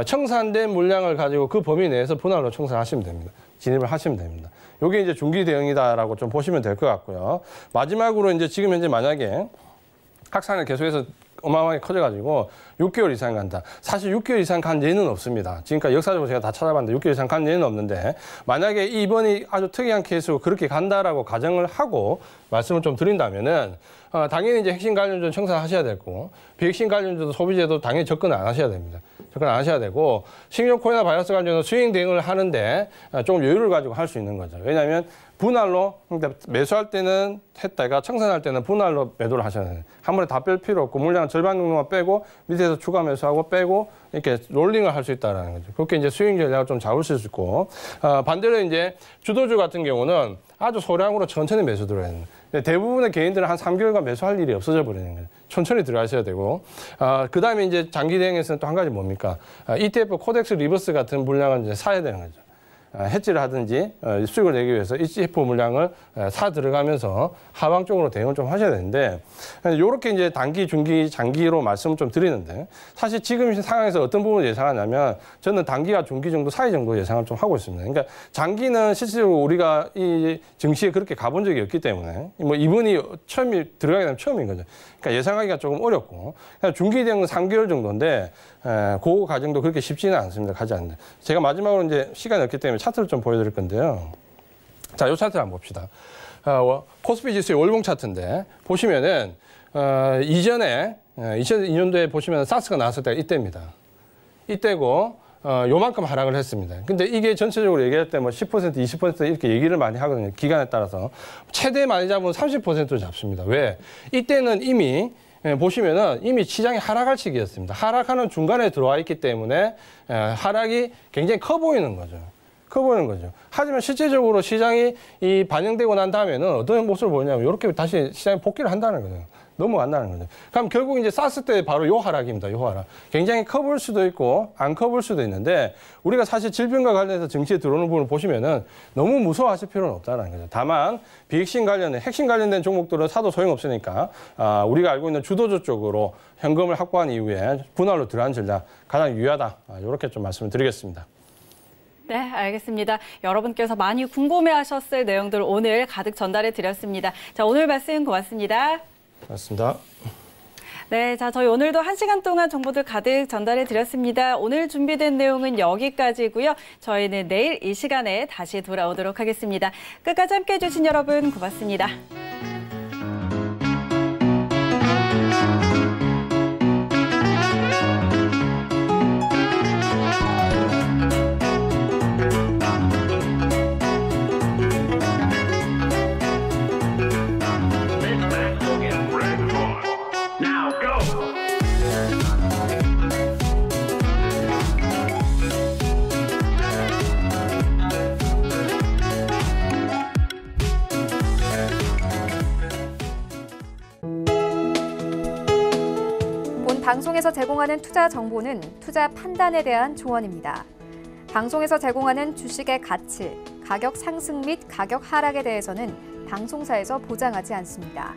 청산된 물량을 가지고 그 범위 내에서 분할로 청산하시면 됩니다. 진입을 하시면 됩니다. 이게 이제 중기 대응이다라고 좀 보시면 될 것 같고요. 마지막으로 이제 지금 현재 만약에 확산을 계속해서 어마어마하게 커져가지고 6개월 이상 간다. 사실 6개월 이상 간 예는 없습니다. 지금까지 역사적으로 제가 다 찾아봤는데 6개월 이상 간 예는 없는데 만약에 이번이 아주 특이한 케이스로 그렇게 간다라고 가정을 하고 말씀을 좀 드린다면은 당연히 이제 핵심 관련주는 청산하셔야 되고 비핵심 관련주도 소비재도 당연히 접근을 안 하셔야 됩니다. 접근 안 하셔야 되고 신종 코로나 바이러스 관련주는 스윙 대응을 하는데 조금 여유를 가지고 할 수 있는 거죠. 왜냐하면 분할로 그러니까 매수할 때는 했다가 청산할 때는 분할로 매도를 하셔야 돼요. 한 번에 다 뺄 필요 없고 물량 절반 정도만 빼고 밑에서 추가 매수하고 빼고 이렇게 롤링을 할 수 있다라는 거죠. 그렇게 이제 스윙 전략을 좀 잡으실 수 있고 반대로 이제 주도주 같은 경우는 아주 소량으로 천천히 매수 들어야 됩니다. 대부분의 개인들은 한 3개월간 매수할 일이 없어져 버리는 거예요. 천천히 들어가셔야 되고 그다음에 이제 장기 대응에서는 또 한 가지 뭡니까? ETF 코덱스 리버스 같은 물량을 이제 사야 되는 거죠. 해지를 하든지 수익을 내기 위해서 ETF 물량을 사 들어가면서 하방 쪽으로 대응을 좀 하셔야 되는데 이렇게 이제 단기, 중기, 장기로 말씀을 좀 드리는데 사실 지금 상황에서 어떤 부분을 예상하냐면 저는 단기와 중기 정도 사이 정도 예상을 좀 하고 있습니다. 그러니까 장기는 실질적으로 우리가 이 증시에 그렇게 가본 적이 없기 때문에 뭐 이번이 처음이 들어가게 되면 처음인 거죠. 그러니까 예상하기가 조금 어렵고 중기 대응은 3개월 정도인데 그 과정도 그렇게 쉽지는 않습니다. 가지 않는데 제가 마지막으로 이제 시간이 없기 때문에 차트를 좀 보여드릴 건데요. 자, 이 차트를 한번 봅시다. 코스피 지수의 월봉 차트인데 보시면은 이전에 2002년도에 보시면 사스가 나왔을 때가 이때입니다. 이때고 요만큼 하락을 했습니다. 근데 이게 전체적으로 얘기할 때 뭐 10%, 20% 이렇게 얘기를 많이 하거든요. 기간에 따라서. 최대 많이 잡으면 30%를 잡습니다. 왜? 이때는 이미 보시면은 이미 시장이 하락할 시기였습니다. 하락하는 중간에 들어와 있기 때문에 하락이 굉장히 커 보이는 거죠. 커 보이는 거죠. 하지만 실제적으로 시장이 반영되고 난 다음에는 어떤 모습을 보이냐면 이렇게 다시 시장이 복귀를 한다는 거죠. 넘어간다는 거죠. 그럼 결국 이제 쌌을 때 바로 요 하락입니다. 요 하락. 굉장히 커 보일 수도 있고 안 커 보일 수도 있는데 우리가 사실 질병과 관련해서 증시에 들어오는 부분을 보시면은 너무 무서워하실 필요는 없다는 거죠. 다만 비핵심 관련된 핵심 관련된 종목들은 사도 소용없으니까 우리가 알고 있는 주도주 쪽으로 현금을 확보한 이후에 분할로 들어간 전략 가장 유효하다. 이렇게 좀 말씀을 드리겠습니다. 네, 알겠습니다. 여러분께서 많이 궁금해하셨을 내용들 오늘 가득 전달해 드렸습니다. 자, 오늘 말씀 고맙습니다. 고맙습니다. 네, 자, 저희 오늘도 1시간 동안 정보들 가득 전달해 드렸습니다. 오늘 준비된 내용은 여기까지고요. 저희는 내일 이 시간에 다시 돌아오도록 하겠습니다. 끝까지 함께해 주신 여러분 고맙습니다. 방송에서 제공하는 투자 정보는 투자 판단에 대한 조언입니다. 방송에서 제공하는 주식의 가치, 가격 상승 및 가격 하락에 대해서는 방송사에서 보장하지 않습니다.